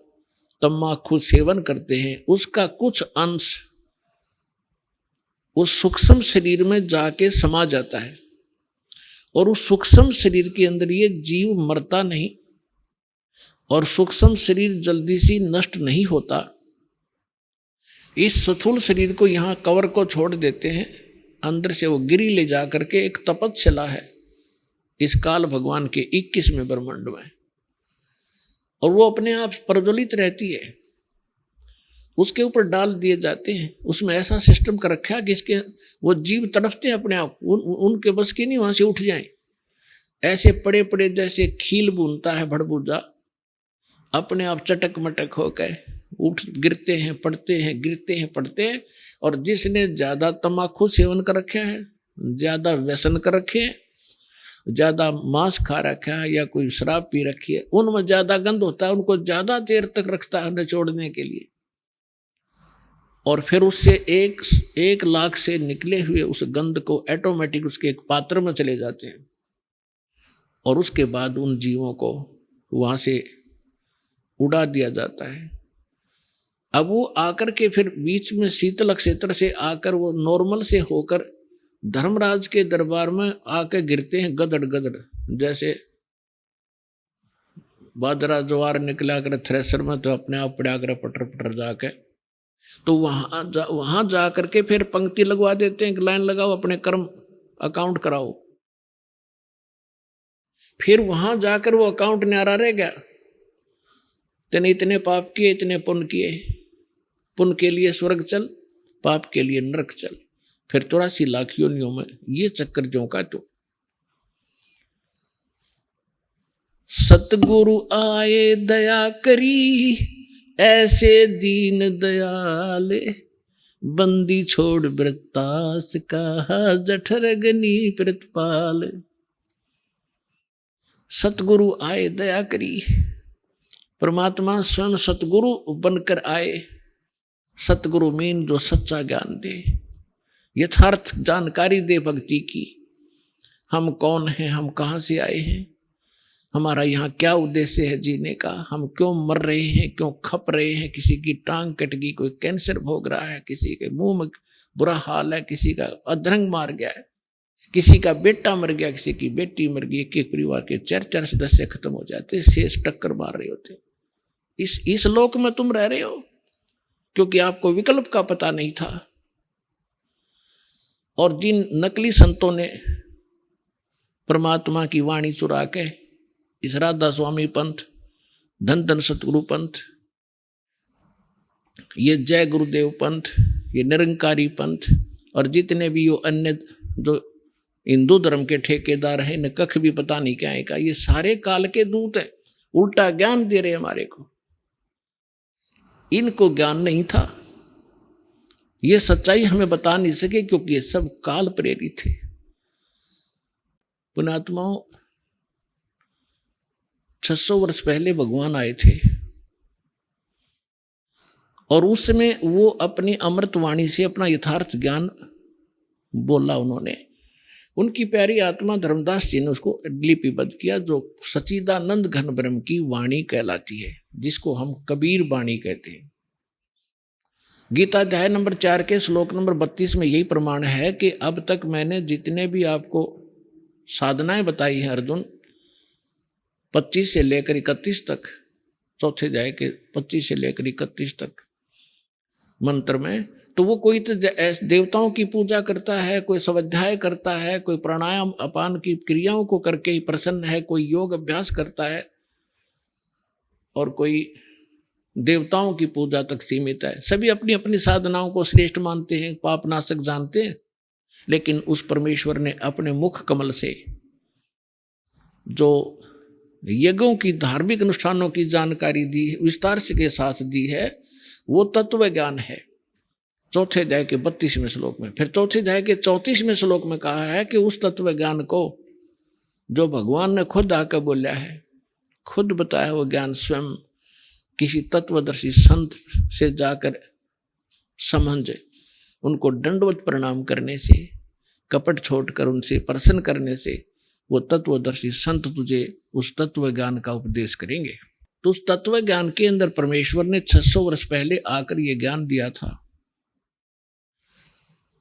S9: तम्बाकू सेवन करते हैं, उसका कुछ अंश उस सूक्ष्म शरीर में जाके समा जाता है। और उस सूक्ष्म शरीर के अंदर ये जीव मरता नहीं, और सूक्ष्म शरीर जल्दी से नष्ट नहीं होता। इस स्थूल शरीर को यहाँ कवर को छोड़ देते हैं, अंदर से वो गिरी ले जा करके एक तपस्या है इस काल भगवान के 21वें ब्रह्मांड में, और वो अपने आप प्रज्वलित रहती है। उसके ऊपर डाल दिए जाते हैं। उसमें ऐसा सिस्टम कर रखा है कि इसके वो जीव तड़फते हैं अपने आप, उनके बस की नहीं वहां से उठ जाएं। ऐसे पड़े पड़े जैसे खील बुनता है भड़बूजा, अपने आप चटक मटक होकर उठ गिरते हैं, पड़ते हैं, गिरते हैं, पड़ते हैं। और जिसने ज्यादा तम्बाकू सेवन कर रखा है, ज्यादा व्यसन कर रखे हैं, ज्यादा मांस खा रखा है या कोई शराब पी रखी है, उनमें ज्यादा गंध होता है, उनको ज्यादा देर तक रखता है निचोड़ने के लिए। और फिर उससे 1 लाख से निकले हुए उस गंध को ऑटोमेटिक उसके एक पात्र में चले जाते हैं, और उसके बाद उन जीवों को वहां से उड़ा दिया जाता है। अब वो आकर के फिर बीच में शीतल क्षेत्र से आकर वो नॉर्मल से होकर धर्मराज के दरबार में आकर गिरते हैं गदड़ गदड़, जैसे बादरा ज्वार निकला कर थ्रेसर में तो अपने आप पड़ा कर पटर पटर जाके, तो वहां जा करके फिर पंक्ति लगवा देते हैं कि लाइन लगाओ, अपने कर्म अकाउंट कराओ। फिर वहां जाकर वो अकाउंट न्यारा रह गया, तेने इतने पाप किए, इतने पुण्य किए, पुण्य के लिए स्वर्ग चल, पाप के लिए नरक चल। फिर 84 लाख योनियों में ये चक्कर जो का तो। सतगुरु आए दया करी, ऐसे दीन दयाले, बंदी छोड़ वृत्तास कहा, जठर गनी प्रतिपाल। सतगुरु आए दया करी, परमात्मा स्वयं सतगुरु बनकर आए। सतगुरु मीन जो सच्चा ज्ञान दे, यथार्थ जानकारी दे भक्ति की। हम कौन हैं, हम कहाँ से आए हैं, हमारा यहाँ क्या उद्देश्य है जीने का, हम क्यों मर रहे हैं, क्यों खप रहे हैं, किसी की टांग कट गई, कोई कैंसर भोग रहा है, किसी के मुंह में बुरा हाल है, किसी का अधरंग मार गया है, किसी का बेटा मर गया, किसी की बेटी मर गई, एक परिवार के 4-4 सदस्य खत्म हो जाते, शेष टक्कर मार रहे होते। इस लोक में तुम रह रहे हो क्योंकि आपको विकल्प का पता नहीं था। और जिन नकली संतों ने परमात्मा की वाणी चुरा के इस राधा स्वामी पंथ, धन धन सतगुरु पंथ, ये जय गुरुदेव पंथ, ये निरंकारी पंथ और जितने भी यो अन्य जो हिंदू धर्म के ठेकेदार हैं, न कख भी पता नहीं क्या है का, ये सारे काल के दूत हैं, उल्टा ज्ञान दे रहे हमारे को। इनको ज्ञान नहीं था, ये सच्चाई हमें बता नहीं सके क्योंकि ये सब काल प्रेरित थे। पुण्यात्माओं, 600 वर्ष पहले भगवान आए थे और उस समय वो अपनी अमृत वाणी से अपना यथार्थ ज्ञान बोला उन्होंने। उनकी प्यारी आत्मा धर्मदास जी ने उसको लिपिबद्ध किया, जो सच्चिदानंद घन ब्रह्म की वाणी कहलाती है, जिसको हम कबीर वाणी कहते हैं। गीता अध्याय नंबर 4 के श्लोक नंबर 32 में यही प्रमाण है कि अब तक मैंने जितने भी आपको साधनाएं बताई हैं अर्जुन, 25 से लेकर 31 तक, चौथे अध्याय के 25 से लेकर 31 तक मंत्र में, तो वो कोई तो देवताओं की पूजा करता है, कोई स्वाध्याय करता है, कोई प्राणायाम अपान की क्रियाओं को करके ही प्रसन्न है, कोई योग अभ्यास करता है और कोई देवताओं की पूजा तक सीमित है। सभी अपनी अपनी साधनाओं को श्रेष्ठ मानते हैं, पापनाशक जानते हैं, लेकिन उस परमेश्वर ने अपने मुख कमल से जो यज्ञों की धार्मिक अनुष्ठानों की जानकारी दी, विस्तार से के साथ दी है, वो तत्व ज्ञान है। चौथे अध्याय के 32वें श्लोक में, फिर चौथे अध्याय के 34वें श्लोक में कहा है कि उस तत्व ज्ञान को जो भगवान ने खुद आकर बोला है, खुद बताया वो ज्ञान स्वयं किसी तत्वदर्शी संत से जाकर समझे, उनको दंडवत प्रणाम करने से, कपट छोड़कर उनसे प्रसन्न करने से वो तत्वदर्शी संत तुझे उस तत्व ज्ञान का उपदेश करेंगे। तो उस तत्व ज्ञान के अंदर परमेश्वर ने 600 वर्ष पहले आकर ये ज्ञान दिया था।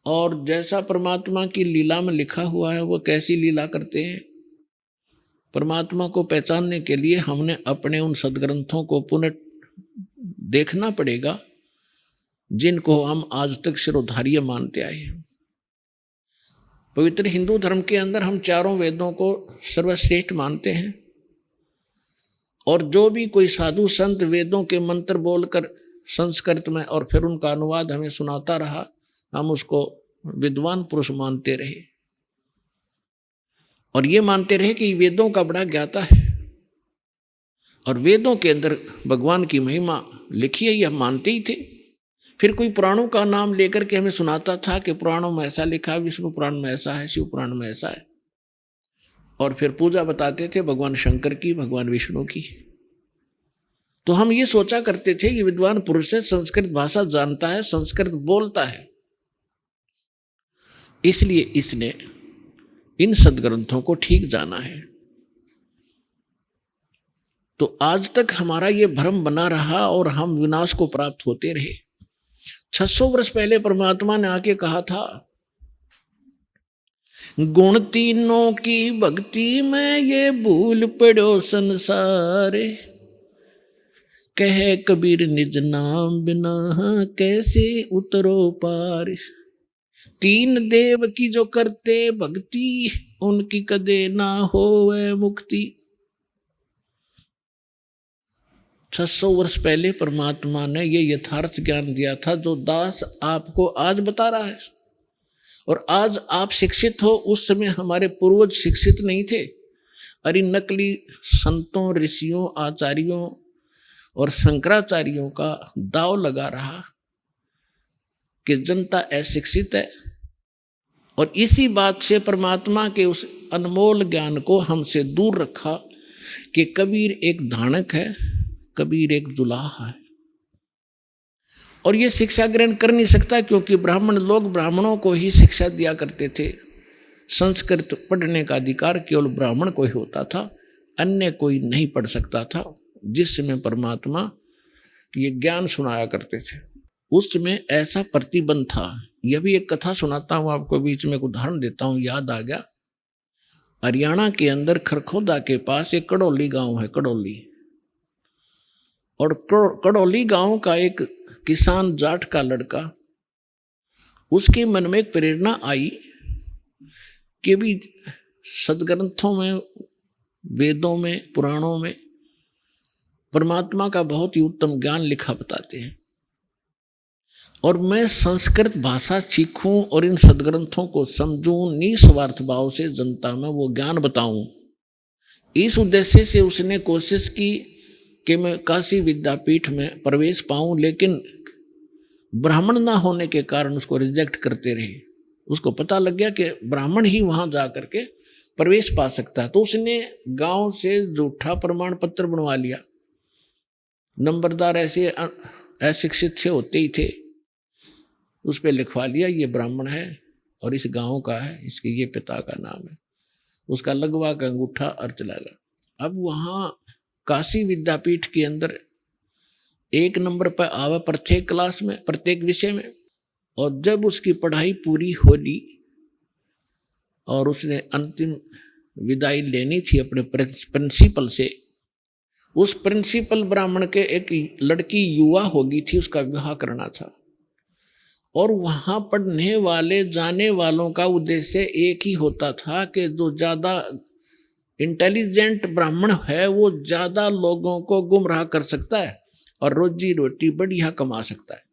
S9: और जैसा परमात्मा की लीला में लिखा हुआ है, वो कैसी लीला करते हैं, परमात्मा को पहचानने के लिए हमने अपने उन सदग्रंथों को पुनः देखना पड़ेगा जिनको हम आज तक शिरोधार्य मानते आए हैं। पवित्र हिंदू धर्म के अंदर हम चारों वेदों को सर्वश्रेष्ठ मानते हैं और जो भी कोई साधु संत वेदों के मंत्र बोलकर संस्कृत में और फिर उनका अनुवाद हमें सुनाता रहा, हम उसको विद्वान पुरुष मानते रहे और ये मानते रहे कि वेदों का बड़ा ज्ञाता है और वेदों के अंदर भगवान की महिमा लिखी है, ये हम मानते ही थे। फिर कोई पुराणों का नाम लेकर के हमें सुनाता था कि पुराणों में ऐसा लिखा है, विष्णु पुराण में ऐसा है, शिव पुराण में ऐसा है, और फिर पूजा बताते थे भगवान शंकर की, भगवान विष्णु की। तो हम ये सोचा करते थे कि विद्वान पुरुष है, संस्कृत भाषा जानता है, संस्कृत बोलता है, इसलिए इसने इन सदग्रंथों को ठीक जाना है। तो आज तक हमारा ये भ्रम बना रहा और हम विनाश को प्राप्त होते रहे। 600 वर्ष पहले परमात्मा ने आके कहा था, गुण तीनों की भक्ति में ये भूल पड़ो संसार, कहे कबीर निज नाम बिना कैसे उतरो पार। 3 देव की जो करते भक्ति, उनकी कदे ना होवे मुक्ति। 600 वर्ष पहले परमात्मा ने ये यथार्थ ज्ञान दिया था जो दास आपको आज बता रहा है। और आज आप शिक्षित हो, उस समय हमारे पूर्वज शिक्षित नहीं थे। अरे नकली संतों, ऋषियों, आचार्यों और शंकराचार्यों का दाव लगा रहा कि जनता अशिक्षित है, और इसी बात से परमात्मा के उस अनमोल ज्ञान को हमसे दूर रखा कि कबीर एक धानक है, कबीर एक जुलाहा है, और ये शिक्षा ग्रहण कर नहीं सकता क्योंकि ब्राह्मण लोग ब्राह्मणों को ही शिक्षा दिया करते थे। संस्कृत पढ़ने का अधिकार केवल ब्राह्मण को ही होता था, अन्य कोई नहीं पढ़ सकता था। जिस समय परमात्मा ये ज्ञान सुनाया करते थे उस समय ऐसा प्रतिबंध था। यह भी एक कथा सुनाता हूँ आपको, बीच में एक उदाहरण देता हूँ, याद आ गया। हरियाणा के अंदर खरखोदा के पास एक कड़ौली गांव है, कड़ौली। और कड़ौली गांव का एक किसान जाट का लड़का, उसके मन में एक प्रेरणा आई कि भी सदग्रंथों में, वेदों में, पुराणों में परमात्मा का बहुत ही उत्तम ज्ञान लिखा बताते हैं और मैं संस्कृत भाषा सीखूं और इन सदग्रंथों को समझूं, निस्वार्थ भाव से जनता में वो ज्ञान बताऊं। इस उद्देश्य से उसने कोशिश की कि मैं काशी विद्यापीठ में प्रवेश पाऊं, लेकिन ब्राह्मण ना होने के कारण उसको रिजेक्ट करते रहे। उसको पता लग गया कि ब्राह्मण ही वहां जा करके प्रवेश पा सकता है, तो उसने गांव से झूठा प्रमाण पत्र बनवा लिया। नंबरदार ऐसे अशिक्षित से होते ही थे, उस पर लिखवा लिया ये ब्राह्मण है और इस गांव का है, इसके ये पिता का नाम है। उसका लगवा का अंगूठा और चला गया। अब वहाँ काशी विद्यापीठ के अंदर 1 नंबर पर आवा प्रत्येक क्लास में, प्रत्येक विषय में। और जब उसकी पढ़ाई पूरी हो ली और उसने अंतिम विदाई लेनी थी अपने प्रिंसिपल से, उस प्रिंसिपल ब्राह्मण के एक लड़की युवा होगी थी, उसका विवाह करना था। और वहाँ पढ़ने वाले जाने वालों का उद्देश्य एक ही होता था कि जो ज़्यादा इंटेलिजेंट ब्राह्मण है वो ज़्यादा लोगों को गुमराह कर सकता है और रोजी रोटी बढ़िया कमा सकता है।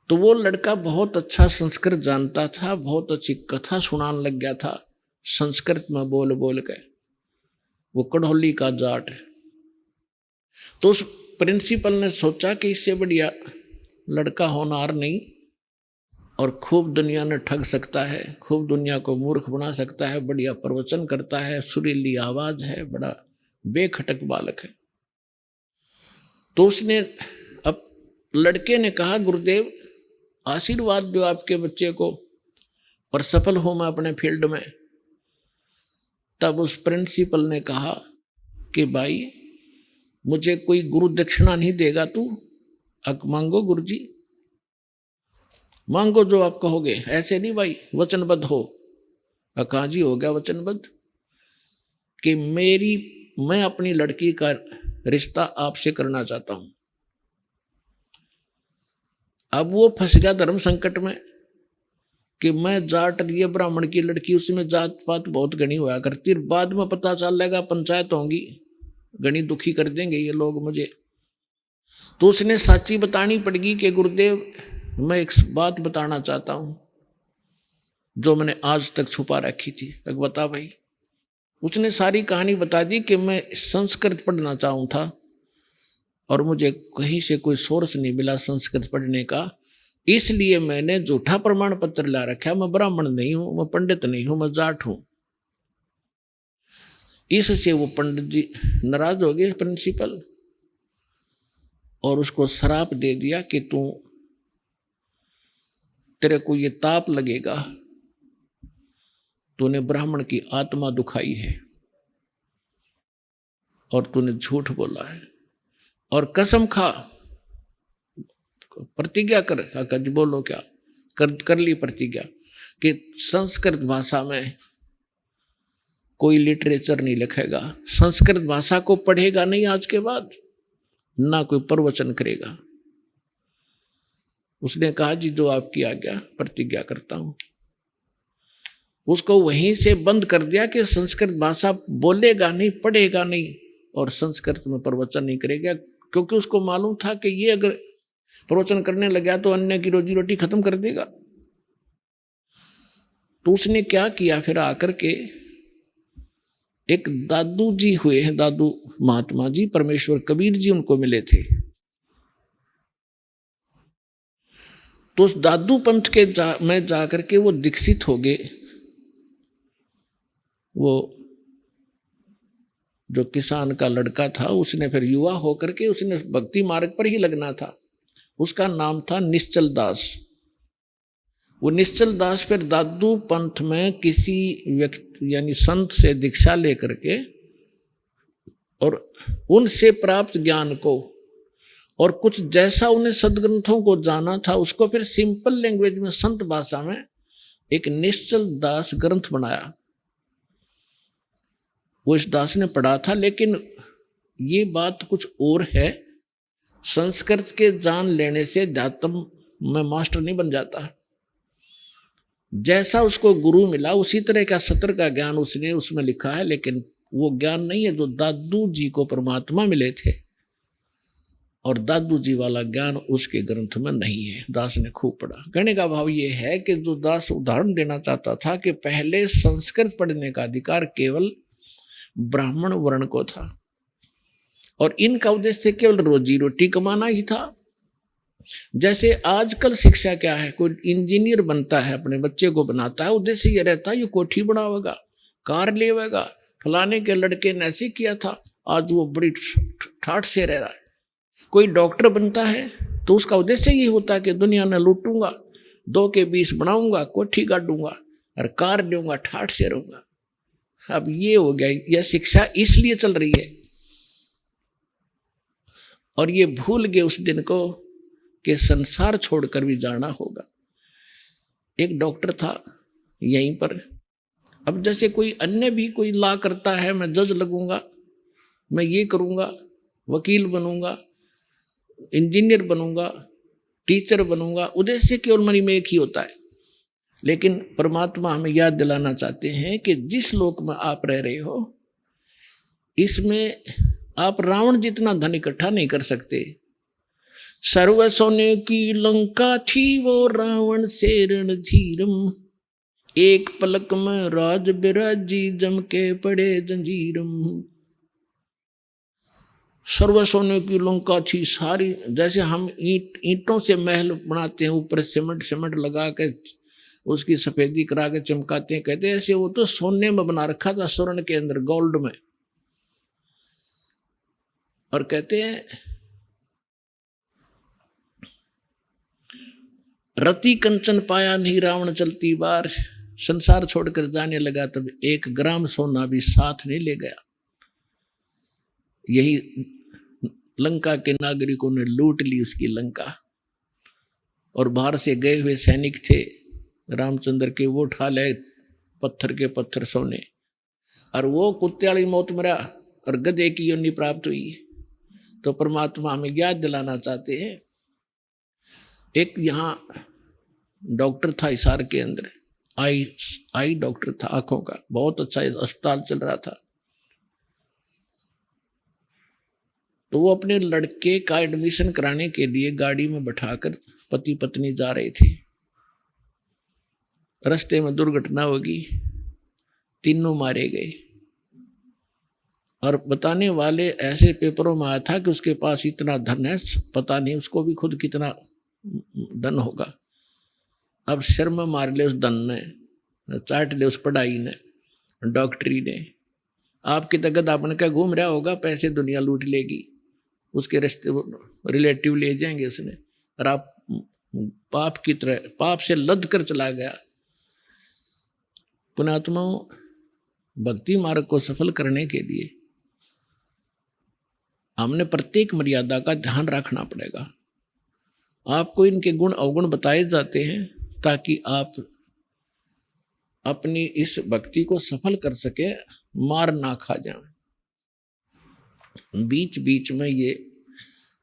S9: तो वो लड़का बहुत अच्छा संस्कृत जानता था, बहुत अच्छी कथा सुनाने लग गया था संस्कृत में बोल बोल के। वो कड़ौली का जाट है। तो उस प्रिंसिपल ने सोचा कि इससे बढ़िया लड़का होनहार नहीं और खूब दुनिया ने ठग सकता है, खूब दुनिया को मूर्ख बना सकता है, बढ़िया प्रवचन करता है, सुरीली आवाज है, बड़ा बेखटक बालक है। तो उसने, अब लड़के ने कहा गुरुदेव आशीर्वाद दो आपके बच्चे को और सफल हो मैं अपने फील्ड में। तब उस प्रिंसिपल ने कहा कि भाई मुझे कोई गुरु दक्षिणा नहीं देगा तू, अक मांगो गुरुजी, मांगो जो आप कहोगे, ऐसे नहीं भाई, वचनबद्ध हो। कहाँ जी हो गया वचनबद्ध कि मैं अपनी लड़की का रिश्ता आपसे करना चाहता हूं। अब वो फंस गया धर्म संकट में कि मैं जाट, ये ब्राह्मण की लड़की, उसमें जात पात बहुत घनी हुआ करती, बाद में पता चल लेगा पंचायत होंगी, घनी दुखी कर देंगे ये लोग मुझे। तो उसने साची बतानी पड़ेगी कि गुरुदेव मैं एक बात बताना चाहता हूं जो मैंने आज तक छुपा रखी थी। तक बता भाई। उसने सारी कहानी बता दी कि मैं संस्कृत पढ़ना चाहूँ था और मुझे कहीं से कोई सोर्स नहीं मिला संस्कृत पढ़ने का, इसलिए मैंने झूठा प्रमाण पत्र ला रखा। मैं ब्राह्मण नहीं हूं, मैं पंडित नहीं हूं, मैं जाट हूं। इससे वो पंडित जी नाराज हो गए प्रिंसिपल और उसको श्राप दे दिया कि तेरे को ये ताप लगेगा, तूने ब्राह्मण की आत्मा दुखाई है और तूने झूठ बोला है, और कसम खा, प्रतिज्ञा कर बोलो क्या कर ली प्रतिज्ञा कि संस्कृत भाषा में कोई लिटरेचर नहीं लिखेगा, संस्कृत भाषा को पढ़ेगा नहीं आज के बाद, ना कोई प्रवचन करेगा। उसने कहा जी जो आपकी आज्ञा, प्रतिज्ञा करता हूं। उसको वहीं से बंद कर दिया कि संस्कृत भाषा बोलेगा नहीं, पढ़ेगा नहीं और संस्कृत में प्रवचन नहीं करेगा, क्योंकि उसको मालूम था कि ये अगर प्रवचन करने लगा तो अन्य की रोजी रोटी खत्म कर देगा। तो उसने क्या किया, फिर आकर के एक दादू जी हुए हैं, दादू महात्मा जी, परमेश्वर कबीर जी उनको मिले थे। तो उस दादू पंथ के में जाकर के वो दीक्षित हो गए। वो जो किसान का लड़का था उसने फिर युवा होकर के उसने भक्ति मार्ग पर ही लगना था। उसका नाम था निश्चल दास। वो निश्चल दास फिर दादू पंथ में किसी व्यक्ति यानी संत से दीक्षा लेकर के और उनसे प्राप्त ज्ञान को और कुछ जैसा उन्हें सदग्रंथों को जाना था उसको फिर सिंपल लैंग्वेज में संत भाषा में एक निश्चल दास ग्रंथ बनाया। वो इस दास ने पढ़ा था, लेकिन ये बात कुछ और है। संस्कृत के जान लेने से अध्यात्म में मास्टर नहीं बन जाता। जैसा उसको गुरु मिला उसी तरह का सत्र का ज्ञान उसने उसमें लिखा है, लेकिन वो ज्ञान नहीं है जो दादू जी को परमात्मा मिले थे, और दादू जी वाला ज्ञान उसके ग्रंथ में नहीं है। दास ने खूब पढ़ा। कहने का भाव ये है कि जो दास उदाहरण देना चाहता था कि पहले संस्कृत पढ़ने का अधिकार केवल ब्राह्मण वर्ण को था और इनका उद्देश्य केवल रोजी रोटी कमाना ही था। जैसे आजकल शिक्षा क्या है, कोई इंजीनियर बनता है, अपने बच्चे को बनाता है, उद्देश्य ये रहता है ये कोठी बनावेगा, कार लेवेगा, फलाने के लड़के ने ऐसे किया था, आज वो बड़ी ठाठ से रह रहा है। कोई डॉक्टर बनता है तो उसका उद्देश्य ये होता है कि दुनिया में लूटूंगा, 2 के 20 बनाऊंगा, कोठी गाड़ूंगा और कार लूंगा, ठाठ से रहूंगा। अब ये हो गया, यह शिक्षा इसलिए चल रही है और ये भूल गए उस दिन को कि संसार छोड़कर भी जाना होगा। एक डॉक्टर था यहीं पर। अब जैसे कोई अन्य भी कोई ला करता है, मैं जज लगूंगा, मैं ये करूंगा, वकील बनूंगा, इंजीनियर बनूंगा, टीचर बनूंगा, उद्देश्य केवल मन में एक ही होता है। लेकिन परमात्मा हमें याद दिलाना चाहते हैं कि जिस लोक में आप रह रहे हो इसमें आप रावण जितना धन इकट्ठा नहीं कर सकते। सर्व सोने की लंका थी वो रावण से रणधीरम, एक पलक में राज बिराजी जम के पड़े जंजीरम। सर्व सोने की लंका थी सारी, जैसे हम ईंटों से महल बनाते हैं, ऊपर सीमेंट लगा के उसकी सफेदी करा के चमकाते हैं, कहते हैं ऐसे वो तो सोने में बना रखा था, स्वर्ण के अंदर, गोल्ड में। और कहते हैं रति कंचन पाया नहीं रावण चलती बार, संसार छोड़कर जाने लगा तब 1 ग्राम सोना भी साथ नहीं ले गया। यही लंका के नागरिकों ने लूट ली उसकी लंका, और बाहर से गए हुए सैनिक थे रामचंद्र के, वो उठा ले पत्थर के पत्थर सोने, और वो कुत्ते वाली मौत मरा और गधे की योनि प्राप्त हुई। तो परमात्मा हमें याद दिलाना चाहते हैं, एक यहाँ डॉक्टर था हिसार के अंदर, आई डॉक्टर था आंखों का, बहुत अच्छा अस्पताल चल रहा था। तो वो अपने लड़के का एडमिशन कराने के लिए गाड़ी में बैठाकर पति पत्नी जा रहे थे। रास्ते में दुर्घटना होगी, तीनों मारे गए। और बताने वाले ऐसे पेपरों में आया था कि उसके पास इतना धन है, पता नहीं उसको भी खुद कितना धन होगा। अब शर्म मार ले उस धन ने, चाट ले उस पढ़ाई ने, डॉक्टरी ने। आपकी तगत आपने क्या घूम रहा होगा, पैसे दुनिया लूट लेगी, उसके रिश्ते रिलेटिव ले जाएंगे उसने, और आप पाप की तरह पाप से लद कर चला गया। पुण्यात्माओं, भक्ति मार्ग को सफल करने के लिए हमने प्रत्येक मर्यादा का ध्यान रखना पड़ेगा। आपको इनके गुण अवगुण बताए जाते हैं ताकि आप अपनी इस भक्ति को सफल कर सके, मार ना खा जाए। बीच बीच में ये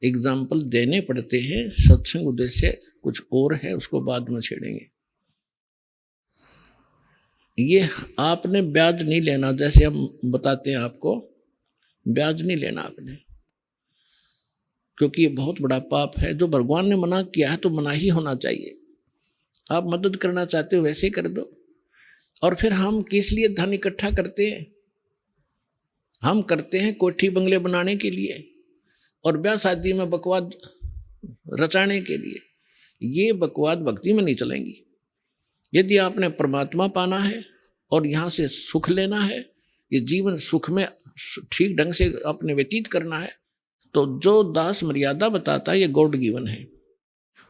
S9: एग्जाम्पल देने पड़ते हैं, सत्संग उद्देश्य कुछ और है, उसको बाद में छेड़ेंगे। ये आपने ब्याज नहीं लेना, जैसे हम बताते हैं आपको, ब्याज नहीं लेना आपने, क्योंकि ये बहुत बड़ा पाप है। जो भगवान ने मना किया है तो मना ही होना चाहिए। आप मदद करना चाहते हो वैसे कर दो। और फिर हम किस लिए धन इकट्ठा करते हैं? हम करते हैं कोठी बंगले बनाने के लिए और ब्याह शादी में बकवाद रचाने के लिए। ये बकवाद भक्ति में नहीं चलेंगी। यदि आपने परमात्मा पाना है और यहाँ से सुख लेना है, ये जीवन सुख में ठीक ढंग से अपने व्यतीत करना है, तो जो दास मर्यादा बताता है ये गॉड गिवन है।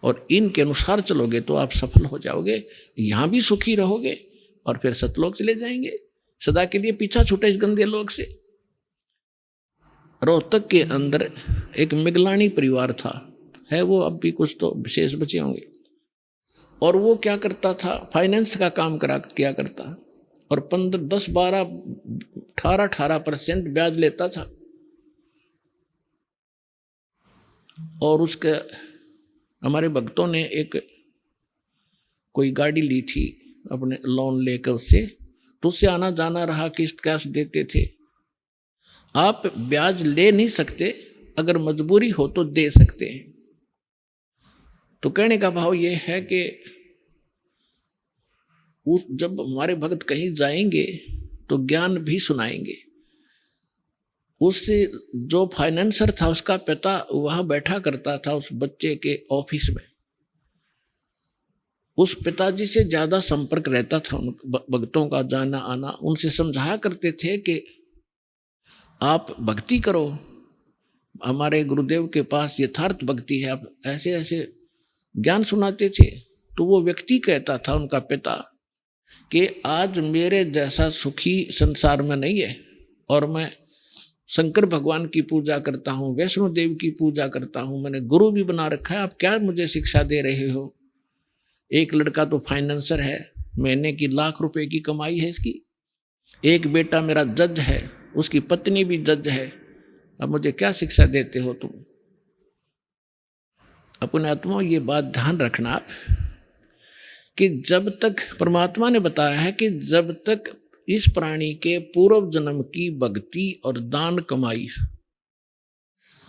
S9: और इनके अनुसार चलोगे तो आप सफल हो जाओगे, यहाँ भी सुखी रहोगे और फिर सतलोक चले जाएंगे, सदा के लिए पीछा छूटे इस गंदे लोक से। रोहतक के अंदर एक मिगलानी परिवार था, है वो अब भी कुछ तो विशेष बचे होंगे, और वो क्या करता था, फाइनेंस का काम किया करता, और 15, 10, 12, 18% ब्याज लेता था। और उसके हमारे भक्तों ने एक कोई गाड़ी ली थी अपने लोन लेकर उससे, तो उससे आना जाना रहा, किस्त कैश देते थे। आप ब्याज ले नहीं सकते, अगर मजबूरी हो तो दे सकते हैं। तो कहने का भाव ये है कि जब हमारे भक्त कहीं जाएंगे तो ज्ञान भी सुनाएंगे। उससे जो फाइनेंसर था उसका पिता वहां बैठा करता था उस बच्चे के ऑफिस में, उस पिताजी से ज्यादा संपर्क रहता था उन भक्तों का जाना आना। उनसे समझाया करते थे कि आप भक्ति करो, हमारे गुरुदेव के पास यथार्थ भक्ति है, आप ऐसे ऐसे ज्ञान सुनाते थे। तो वो व्यक्ति कहता था उनका पिता कि आज मेरे जैसा सुखी संसार में नहीं है, और मैं शंकर भगवान की पूजा करता हूँ, वैष्णो देवी की पूजा करता हूँ, मैंने गुरु भी बना रखा है, आप क्या मुझे शिक्षा दे रहे हो। एक लड़का तो फाइनेंसर है, महीने की लाख रुपए की कमाई है इसकी। एक बेटा मेरा जज है, उसकी पत्नी भी जज है, अब मुझे क्या शिक्षा देते हो तुम। अपने आत्मा ये बात ध्यान रखना आप कि जब तक परमात्मा ने बताया है कि जब तक इस प्राणी के पूर्व जन्म की भक्ति और दान कमाई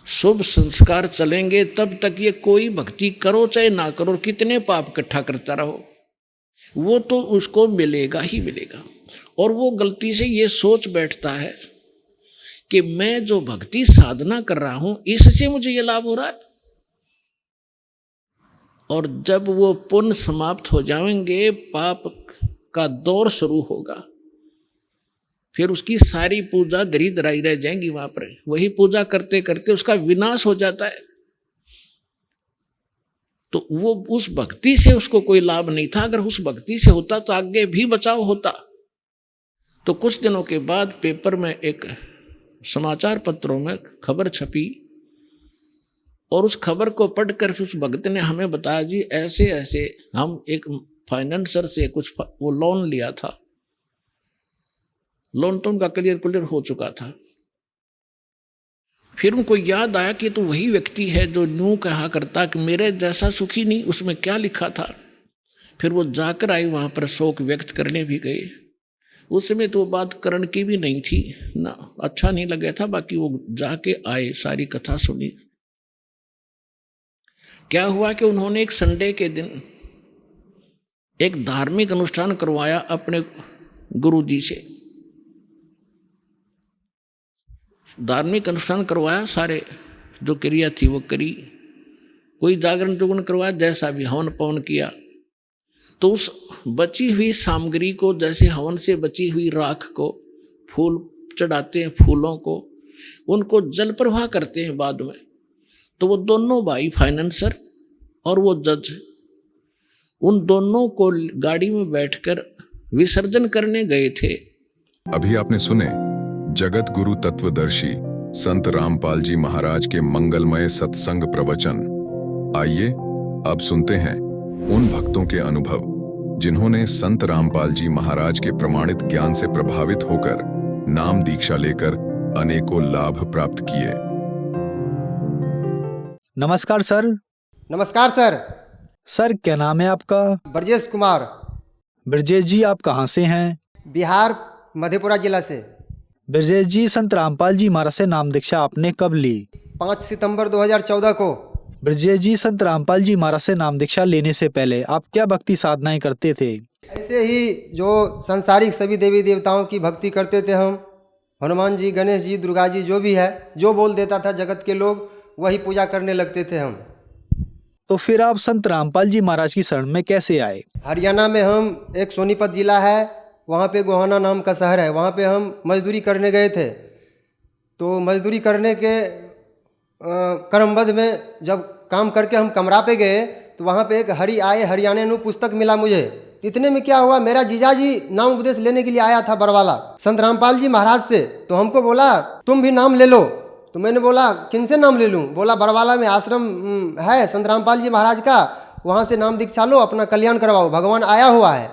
S9: शुभ संस्कार चलेंगे, तब तक ये कोई भक्ति करो चाहे ना करो, कितने पाप इकट्ठा करता रहो, वो तो उसको मिलेगा ही मिलेगा। और वो गलती से ये सोच बैठता है कि मैं जो भक्ति साधना कर रहा हूं इससे मुझे ये लाभ हो रहा है। और जब वो पुण्य समाप्त हो जाएंगे, पाप का दौर शुरू होगा, फिर उसकी सारी पूजा धरी धराई रह जाएंगी वहां पर। वही पूजा करते करते उसका विनाश हो जाता है। तो वो उस भक्ति से उसको कोई लाभ नहीं था। अगर उस भक्ति से होता तो आगे भी बचाव होता। तो कुछ दिनों के बाद पेपर में एक समाचार पत्रों में खबर छपी, और उस खबर को पढ़कर उस भक्त ने हमें बताया, जी ऐसे ऐसे हम एक फाइनेंसर से कुछ वो लोन लिया था, लोन तो उनका क्लियर हो चुका था। फिर उनको याद आया कि तो वही व्यक्ति है जो यूं कहा करता कि मेरे जैसा सुखी नहीं, उसमें क्या लिखा था। फिर वो जाकर आए, वहां पर शोक व्यक्त करने भी गए। उस समय तो बात करण की भी नहीं थी ना, अच्छा नहीं लगा था। बाकी वो जाके आए, सारी कथा सुनी। क्या हुआ कि उन्होंने एक संडे के दिन एक धार्मिक अनुष्ठान करवाया अपने गुरु जी से। धार्मिक अनुष्ठान करवाया, सारे जो क्रिया थी वो करी, कोई जागरण जुगरण करवाया, जैसा भी हवन पवन किया। तो उस बची हुई सामग्री को, जैसे हवन से बची हुई राख को फूल चढ़ाते हैं, फूलों को उनको जल प्रवाह करते हैं बाद में। तो वो दोनों भाई फाइनेंसर और वो जज, उन दोनों को गाड़ी में बैठकर विसर्जन करने गए थे।
S1: अभी आपने सुने जगत गुरु तत्वदर्शी संत रामपाल जी महाराज के मंगलमय सत्संग प्रवचन। आइए अब सुनते हैं उन भक्तों के अनुभव जिन्होंने संत रामपाल जी महाराज के प्रमाणित ज्ञान से प्रभावित होकर नाम दीक्षा लेकर अनेकों लाभ प्राप्त किए।
S10: नमस्कार सर।
S11: नमस्कार सर।
S10: सर क्या नाम है आपका?
S11: ब्रजेश कुमार।
S10: ब्रजेश जी आप कहाँ से हैं?
S11: बिहार मधेपुरा जिला से।
S10: ब्रजेश जी, संत रामपाल जी महाराज से नाम दीक्षा आपने कब ली?
S11: 5 सितंबर 2014 को।
S10: ब्रजेश जी, संत रामपाल जी महाराज से नाम दीक्षा लेने से पहले आप क्या भक्ति साधनाएं करते थे?
S11: ऐसे ही जो सांसारिक सभी देवी देवताओं की भक्ति करते थे हम। हनुमान जी, गणेश जी, दुर्गा जी, जो भी है, जो बोल देता था जगत के लोग, वही पूजा करने लगते थे हम।
S10: तो फिर आप संत रामपाल जी महाराज की शरण में कैसे आए?
S11: हरियाणा में हम, एक सोनीपत जिला है, वहाँ पे गोहाना नाम का शहर है, वहाँ पे हम मजदूरी करने गए थे। तो मजदूरी करने के क्रमबद्ध में जब काम करके हम कमरा पे गए तो वहाँ पे एक हरि आए हरियाणे नु पुस्तक मिला मुझे। इतने में क्या हुआ, मेरा जीजाजी नाम उपदेश लेने के लिए आया था बरवाला संत रामपाल जी महाराज से। तो हमको बोला तुम भी नाम ले लो। तो मैंने बोला किन से नाम ले लूँ? बोला बरवाला में आश्रम है संत रामपाल जी महाराज का, वहाँ से नाम दीक्षा लो, अपना कल्याण करवाओ, भगवान आया हुआ है।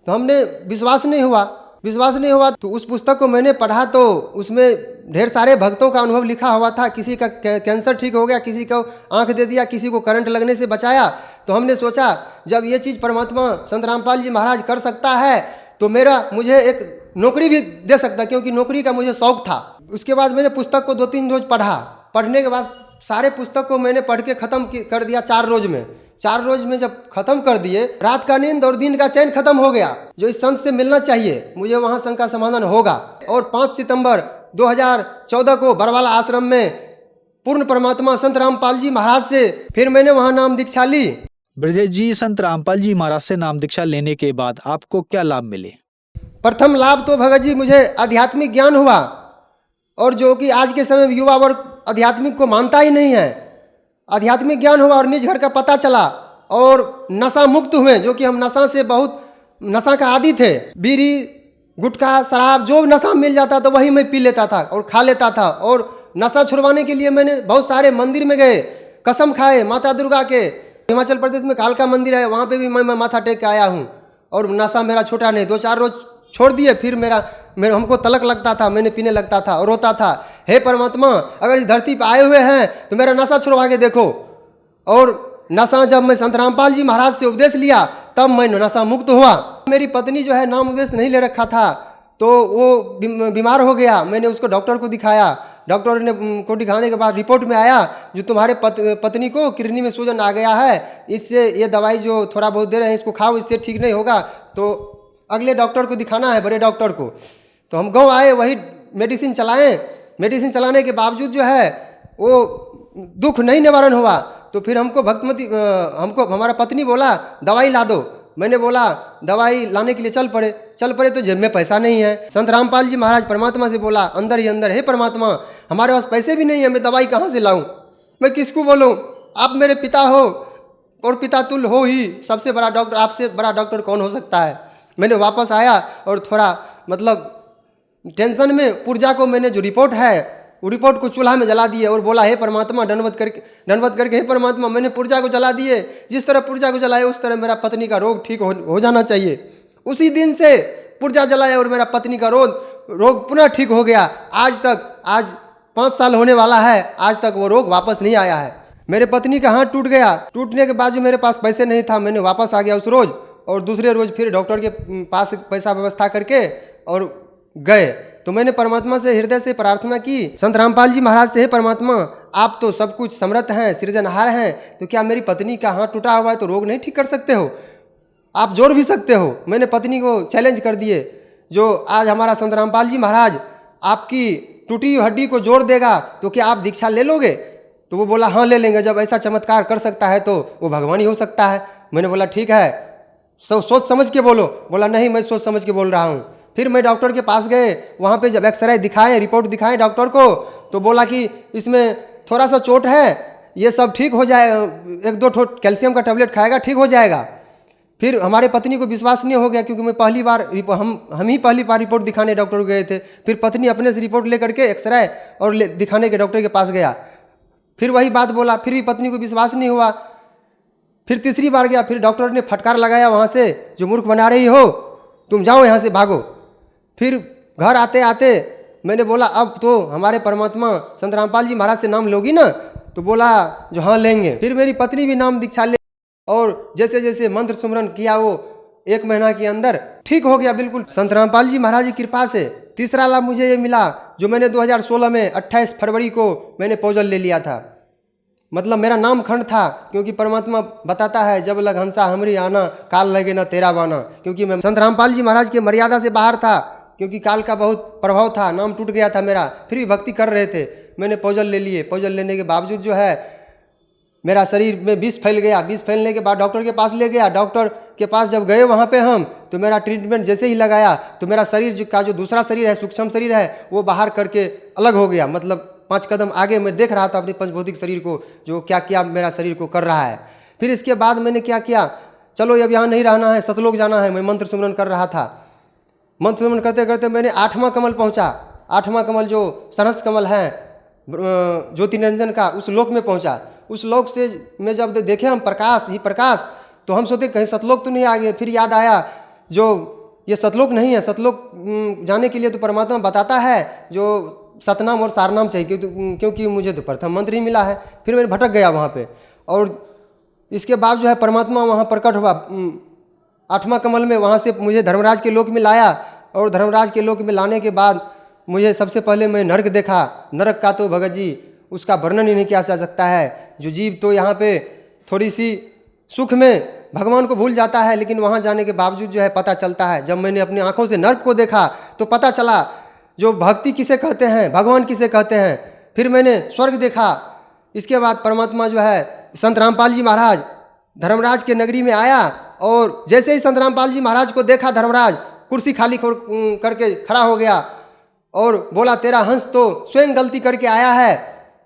S11: तो हमने विश्वास नहीं हुआ तो उस पुस्तक को मैंने पढ़ा तो उसमें ढेर सारे भक्तों का अनुभव लिखा हुआ था। किसी का कैंसर ठीक हो गया, किसी को आंख दे दिया, किसी को करंट लगने से बचाया। तो हमने सोचा जब ये चीज़ परमात्मा संत रामपाल जी महाराज कर सकता है तो मुझे एक नौकरी भी दे सकता, क्योंकि नौकरी का मुझे शौक था। उसके बाद मैंने पुस्तक को 2-3 रोज पढ़ा। पढ़ने के बाद सारे पुस्तक को मैंने पढ़ के ख़त्म कर दिया 4 रोज में। 4 रोज में जब खत्म कर दिए, रात का नींद और दिन का चैन खत्म हो गया। जो इस संत से मिलना चाहिए, मुझे वहाँ संत का समाधान होगा। और 5 सितंबर 2014 को बरवाला आश्रम में पूर्ण परमात्मा संत रामपाल जी महाराज से फिर मैंने वहाँ नाम दीक्षा ली।
S10: ब्रजेश जी, संत रामपाल जी महाराज से नाम दीक्षा लेने के बाद आपको क्या लाभ मिले?
S11: प्रथम लाभ तो भगत जी मुझे आध्यात्मिक ज्ञान हुआ, और जो कि आज के समय में युवा वर्ग आध्यात्मिक को मानता ही नहीं है। आध्यात्मिक ज्ञान हुआ और निज घर का पता चला, और नशा मुक्त हुए, जो कि हम नशा से बहुत नशा का आदी थे। बीड़ी, गुटखा, शराब, जो नशा मिल जाता तो वही मैं पी लेता था और खा लेता था। और नशा छुड़वाने के लिए मैंने बहुत सारे मंदिर में गए, कसम खाए माता दुर्गा के। हिमाचल प्रदेश में कालका मंदिर है, वहाँ पे भी मैं माथा टेक के आया हूँ, और नशा मेरा छोटा नहीं। 2-4 रोज छोड़ दिए, फिर मेरा हमको तलक लगता था, मैंने पीने लगता था और रोता था, हे परमात्मा अगर इस धरती पर आए हुए हैं तो मेरा नशा छुड़वा के देखो। और नशा जब मैं संत रामपाल जी महाराज से उपदेश लिया तब मैं नशा मुक्त हुआ। मेरी पत्नी जो है नाम उपदेश नहीं ले रखा था, तो वो बीमार हो गया। मैंने उसको डॉक्टर को दिखाया। डॉक्टर ने को दिखाने के बाद रिपोर्ट में आया जो तुम्हारे पत्नी को किडनी में सूजन आ गया है, इससे ये दवाई जो थोड़ा बहुत दे रहे हैं इसको खाओ, इससे ठीक नहीं होगा, तो अगले डॉक्टर को दिखाना है, बड़े डॉक्टर को। तो हम गाँव आए, वही मेडिसिन चलाएं। मेडिसिन चलाने के बावजूद जो है वो दुख नहीं निवारण हुआ। तो फिर हमको हमारा पत्नी बोला दवाई ला दो। मैंने बोला दवाई लाने के लिए चल पड़े तो जेब में पैसा नहीं है। संत रामपाल जी महाराज परमात्मा से बोला अंदर ही अंदर, हे परमात्मा हमारे पास पैसे भी नहीं है, मैं दवाई कहाँ से लाऊं, मैं किसको बोलूं? आप मेरे पिता हो और पिता तुल्य हो ही, सबसे बड़ा डॉक्टर, आपसे बड़ा डॉक्टर कौन हो सकता है। मैंने वापस आया और थोड़ा मतलब टेंशन में पुर्जा को मैंने जो रिपोर्ट है वो रिपोर्ट को चूल्हा में जला दिए और बोला हे परमात्मा दंडवत करके हे परमात्मा मैंने पुर्जा को जला दिए, जिस तरह पुर्जा को जलाए उस तरह मेरा पत्नी का रोग ठीक हो जाना चाहिए। उसी दिन से पुर्जा जलाया और मेरा पत्नी का रोग पुनः ठीक हो गया। आज 5 साल होने वाला है, आज तक वो रोग वापस नहीं आया है। मेरे पत्नी का हाथ टूट गया, टूटने के बाद जो मेरे पास पैसे नहीं था, मैंने वापस आ गया उस रोज, और दूसरे रोज फिर डॉक्टर के पास पैसा व्यवस्था करके और गए। तो मैंने परमात्मा से हृदय से प्रार्थना की, संत रामपाल जी महाराज से, हे परमात्मा आप तो सब कुछ समर्थ हैं, सृजनहार हैं, तो क्या मेरी पत्नी का हाथ टूटा हुआ है तो रोग नहीं ठीक कर सकते हो? आप जोड़ भी सकते हो। मैंने पत्नी को चैलेंज कर दिए, जो आज हमारा संत रामपाल जी महाराज आपकी टूटी हड्डी को जोड़ देगा तो क्या आप दीक्षा ले लोगे? तो वो बोला हाँ ले लेंगे, जब ऐसा चमत्कार कर सकता है तो वो भगवान ही हो सकता है। मैंने बोला ठीक है, सोच समझ के बोलो। बोला नहीं मैं सोच समझ के बोल रहा हूँ। फिर मैं डॉक्टर के पास गए, वहाँ पे जब एक्सरे दिखाए, रिपोर्ट दिखाए डॉक्टर को, तो बोला कि इसमें थोड़ा सा चोट है, ये सब ठीक हो जाए, 1-2 कैल्शियम का टैबलेट खाएगा ठीक हो जाएगा। फिर हमारे पत्नी को विश्वास नहीं हो गया, क्योंकि मैं पहली बार हम ही पहली बार रिपोर्ट दिखाने डॉक्टर को गए थे। फिर पत्नी अपने से रिपोर्ट लेकर के एक्सरे और दिखाने के डॉक्टर के पास गया, फिर वही बात बोला, फिर भी पत्नी को विश्वास नहीं हुआ। फिर तीसरी बार गया, फिर डॉक्टर ने फटकार लगाया वहाँ से, जो मूर्ख बना रही हो, तुम जाओ यहाँ से, भागो। फिर घर आते आते मैंने बोला अब तो हमारे परमात्मा संत रामपाल जी महाराज से नाम लोगी ना? तो बोला जो हाँ लेंगे। फिर मेरी पत्नी भी नाम दीक्षा ले, और जैसे जैसे मंत्र सुमरन किया वो 1 महीना के अंदर ठीक हो गया बिल्कुल, संत रामपाल जी महाराज की कृपा से। तीसरा लाभ मुझे ये मिला, जो मैंने 2016 में 28 फरवरी को मैंने पौजल ले लिया था। मतलब मेरा नाम खंड था, क्योंकि परमात्मा बताता है जब लग हंसा हमरी आना, काल लगे ना तेरा बाना। क्योंकि मैं संत रामपाल जी महाराज के मर्यादा से बाहर था, क्योंकि काल का बहुत प्रभाव था, नाम टूट गया था मेरा, फिर भी भक्ति कर रहे थे। मैंने पौजल ले लिए। पौजल लेने के बावजूद जो है मेरा शरीर में विष फैल गया। विष फैलने के बाद डॉक्टर के पास ले गया। डॉक्टर के पास जब गए वहाँ पे हम, तो मेरा ट्रीटमेंट जैसे ही लगाया तो मेरा शरीर जो दूसरा शरीर है, सूक्ष्म शरीर है, वो बाहर करके अलग हो गया। मतलब 5 कदम आगे मैं देख रहा था अपने पंचभौतिक शरीर को, जो क्या क्या मेरा शरीर को कर रहा है। फिर इसके बाद मैंने क्या किया, चलो अब यहाँ नहीं रहना है, सतलोक जाना है। मैं मंत्र सुमरन कर रहा था। मंत्र सुमरन करते करते मैंने 8वां कमल पहुँचा। 8वां कमल जो सरस कमल है ज्योति निरंजन का, उस लोक में पहुँचा। उस लोक से मैं जब देखे हम प्रकाश ही प्रकाश, तो हम सोचे कहीं सतलोक तो नहीं आ गए। फिर याद आया जो ये सतलोक नहीं है, सतलोक जाने के लिए तो परमात्मा बताता है जो सतनाम और सारनाम चाहिए, क्योंकि मुझे तो प्रथम मंत्र ही मिला है। फिर मैं भटक गया वहाँ पे, और इसके बाद जो है परमात्मा वहाँ प्रकट हुआ 8वां कमल में। वहाँ से मुझे धर्मराज के लोक में लाया, और धर्मराज के लोक में लाने के बाद मुझे सबसे पहले मैं नरक देखा। नरक का तो भगत जी उसका वर्णन ही नहीं किया जा सकता है। जो जीव तो यहाँ पे थोड़ी सी सुख में भगवान को भूल जाता है, लेकिन वहाँ जाने के बावजूद जो है पता चलता है। जब मैंने अपनी आंखों से नरक को देखा तो पता चला जो भक्ति किसे कहते हैं, भगवान किसे कहते हैं। फिर मैंने स्वर्ग देखा। इसके बाद परमात्मा जो है संत रामपाल जी महाराज धर्मराज के नगरी में आया, और जैसे ही संत रामपाल जी महाराज को देखा धर्मराज कुर्सी खाली करके खड़ा हो गया और बोला, तेरा हंस तो स्वयं गलती करके आया है,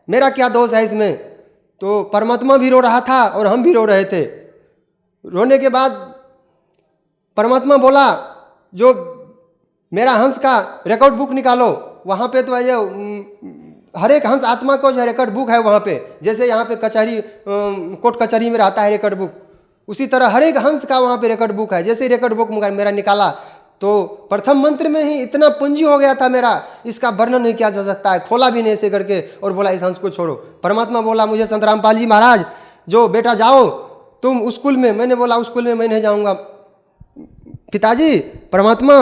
S11: मेरा क्या दोष है इसमें। तो परमात्मा भी रो रहा था और हम भी रो रहे थे। रोने के बाद परमात्मा बोला, जो मेरा हंस का रिकॉर्ड बुक निकालो। वहाँ पे तो है हर एक हंस आत्मा को जो रिकॉर्ड बुक है वहाँ पे, जैसे यहाँ पे कचहरी कोर्ट कचहरी में रहता है रिकॉर्ड बुक, उसी तरह हर एक हंस का वहाँ पे रिकॉर्ड बुक है। जैसे रिकॉर्ड बुक मेरा निकाला तो प्रथम मंत्र में ही इतना पूंजी हो गया था मेरा, इसका वर्णन नहीं किया जा सकता है। खोला भी नहीं ऐसे करके और बोला इस हंस को छोड़ो। परमात्मा बोला मुझे संत रामपाल जी महाराज, जो बेटा जाओ तुम उस स्कूल में। मैंने बोला उस स्कूल में मैं नहीं जाऊँगा पिताजी। परमात्मा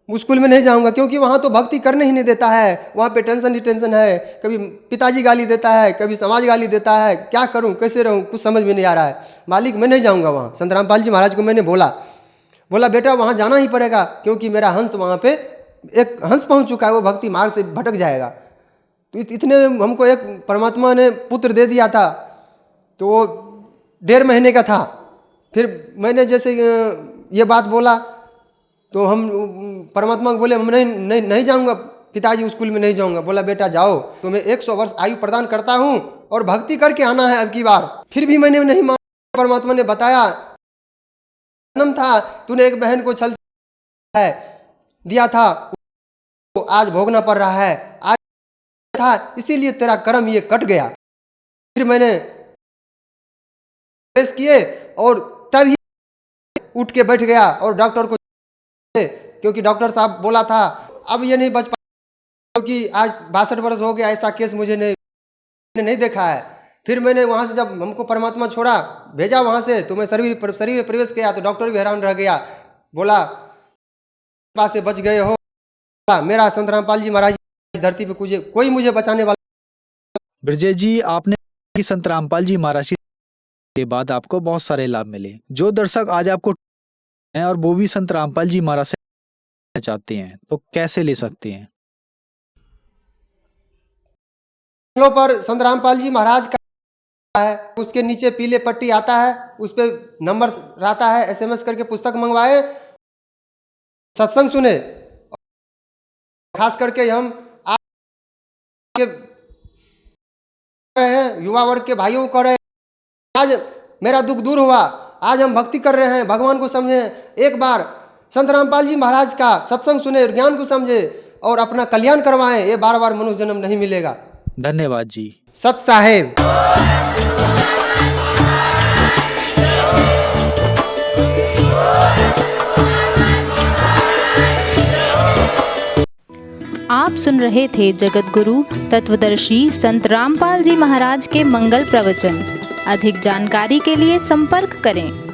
S11: उस स्कूल में नहीं जाऊँगा, क्योंकि वहाँ तो भक्ति करने ही नहीं देता है। वहाँ पे टेंशन ही टेंशन है, कभी पिताजी गाली देता है, कभी समाज गाली देता है। क्या करूँ, कैसे रहूँ, कुछ समझ में नहीं आ रहा है। मालिक मैं नहीं जाऊँगा वहाँ। संत रामपाल जी महाराज को मैंने बोला बेटा वहाँ जाना ही पड़ेगा, क्योंकि मेरा हंस वहाँ पे एक हंस पहुँच चुका है, वो भक्ति मार्ग से भटक जाएगा। तो इतने हमको एक परमात्मा ने पुत्र दे दिया था, तो वो 1.5 महीने का था। फिर मैंने जैसे ये बात बोला तो हम परमात्मा को बोले हम नहीं जाऊँगा पिताजी, उस स्कूल में नहीं जाऊँगा। बोला बेटा जाओ, तुम्हें 100 वर्ष आयु प्रदान करता हूँ और भक्ति करके आना है अब की बार। फिर भी मैंने नहीं माना। परमात्मा ने बताया जन्म था, तूने एक बहन को छल है दिया था, तो आज भोगना पड़ रहा है। आज था इसीलिए तेरा कर्म ये कट गया। फिर मैंने प्रेस किए और तभी उठ के बैठ गया और डॉक्टर को, क्योंकि डॉक्टर साहब बोला था अब ये नहीं बच पाया, क्योंकि आज 62 वर्ष हो गया, ऐसा केस मुझे नहीं देखा है। फिर मैंने वहाँ से जब हमको परमात्मा छोड़ा भेजा वहाँ से, तो मैं शरीर में प्रवेश किया तो डॉक्टर भी हैरान रह गया। बोला पास से बच गए हो। मेरा संत रामपाल जी महाराज इस धरती पे कोई मुझे बचाने वाला।
S10: ब्रजेश जी, आपने संत रामपाल जी महाराज के बाद आपको बहुत सारे लाभ मिले। जो दर्शक आज आपको हैं और वो भी संत रामपाल जी महाराज से चाहते हैं तो कैसे ले सकते हैं?
S11: पर संत रामपाल जी महाराज का है, उसके नीचे पीले पट्टी आता है, उस पे नंबर रहता है, SMS करके पुस्तक मंगवाए, सत्संग सुने। खास करके हम आज हैं युवा वर्ग के भाइयों को कर रहे हैं, आज मेरा दुख दूर हुआ, आज हम भक्ति कर रहे हैं, भगवान को समझे। एक बार संत रामपाल जी महाराज का सत्संग सुने, ज्ञान को समझे और अपना कल्याण करवाएं। ये बार बार मनुष्य जन्म नहीं मिलेगा।
S10: धन्यवाद जी।
S11: सत साहेब।
S12: आप सुन रहे थे जगत गुरु तत्वदर्शी संत रामपाल जी महाराज के मंगल प्रवचन। अधिक जानकारी के लिए संपर्क करें।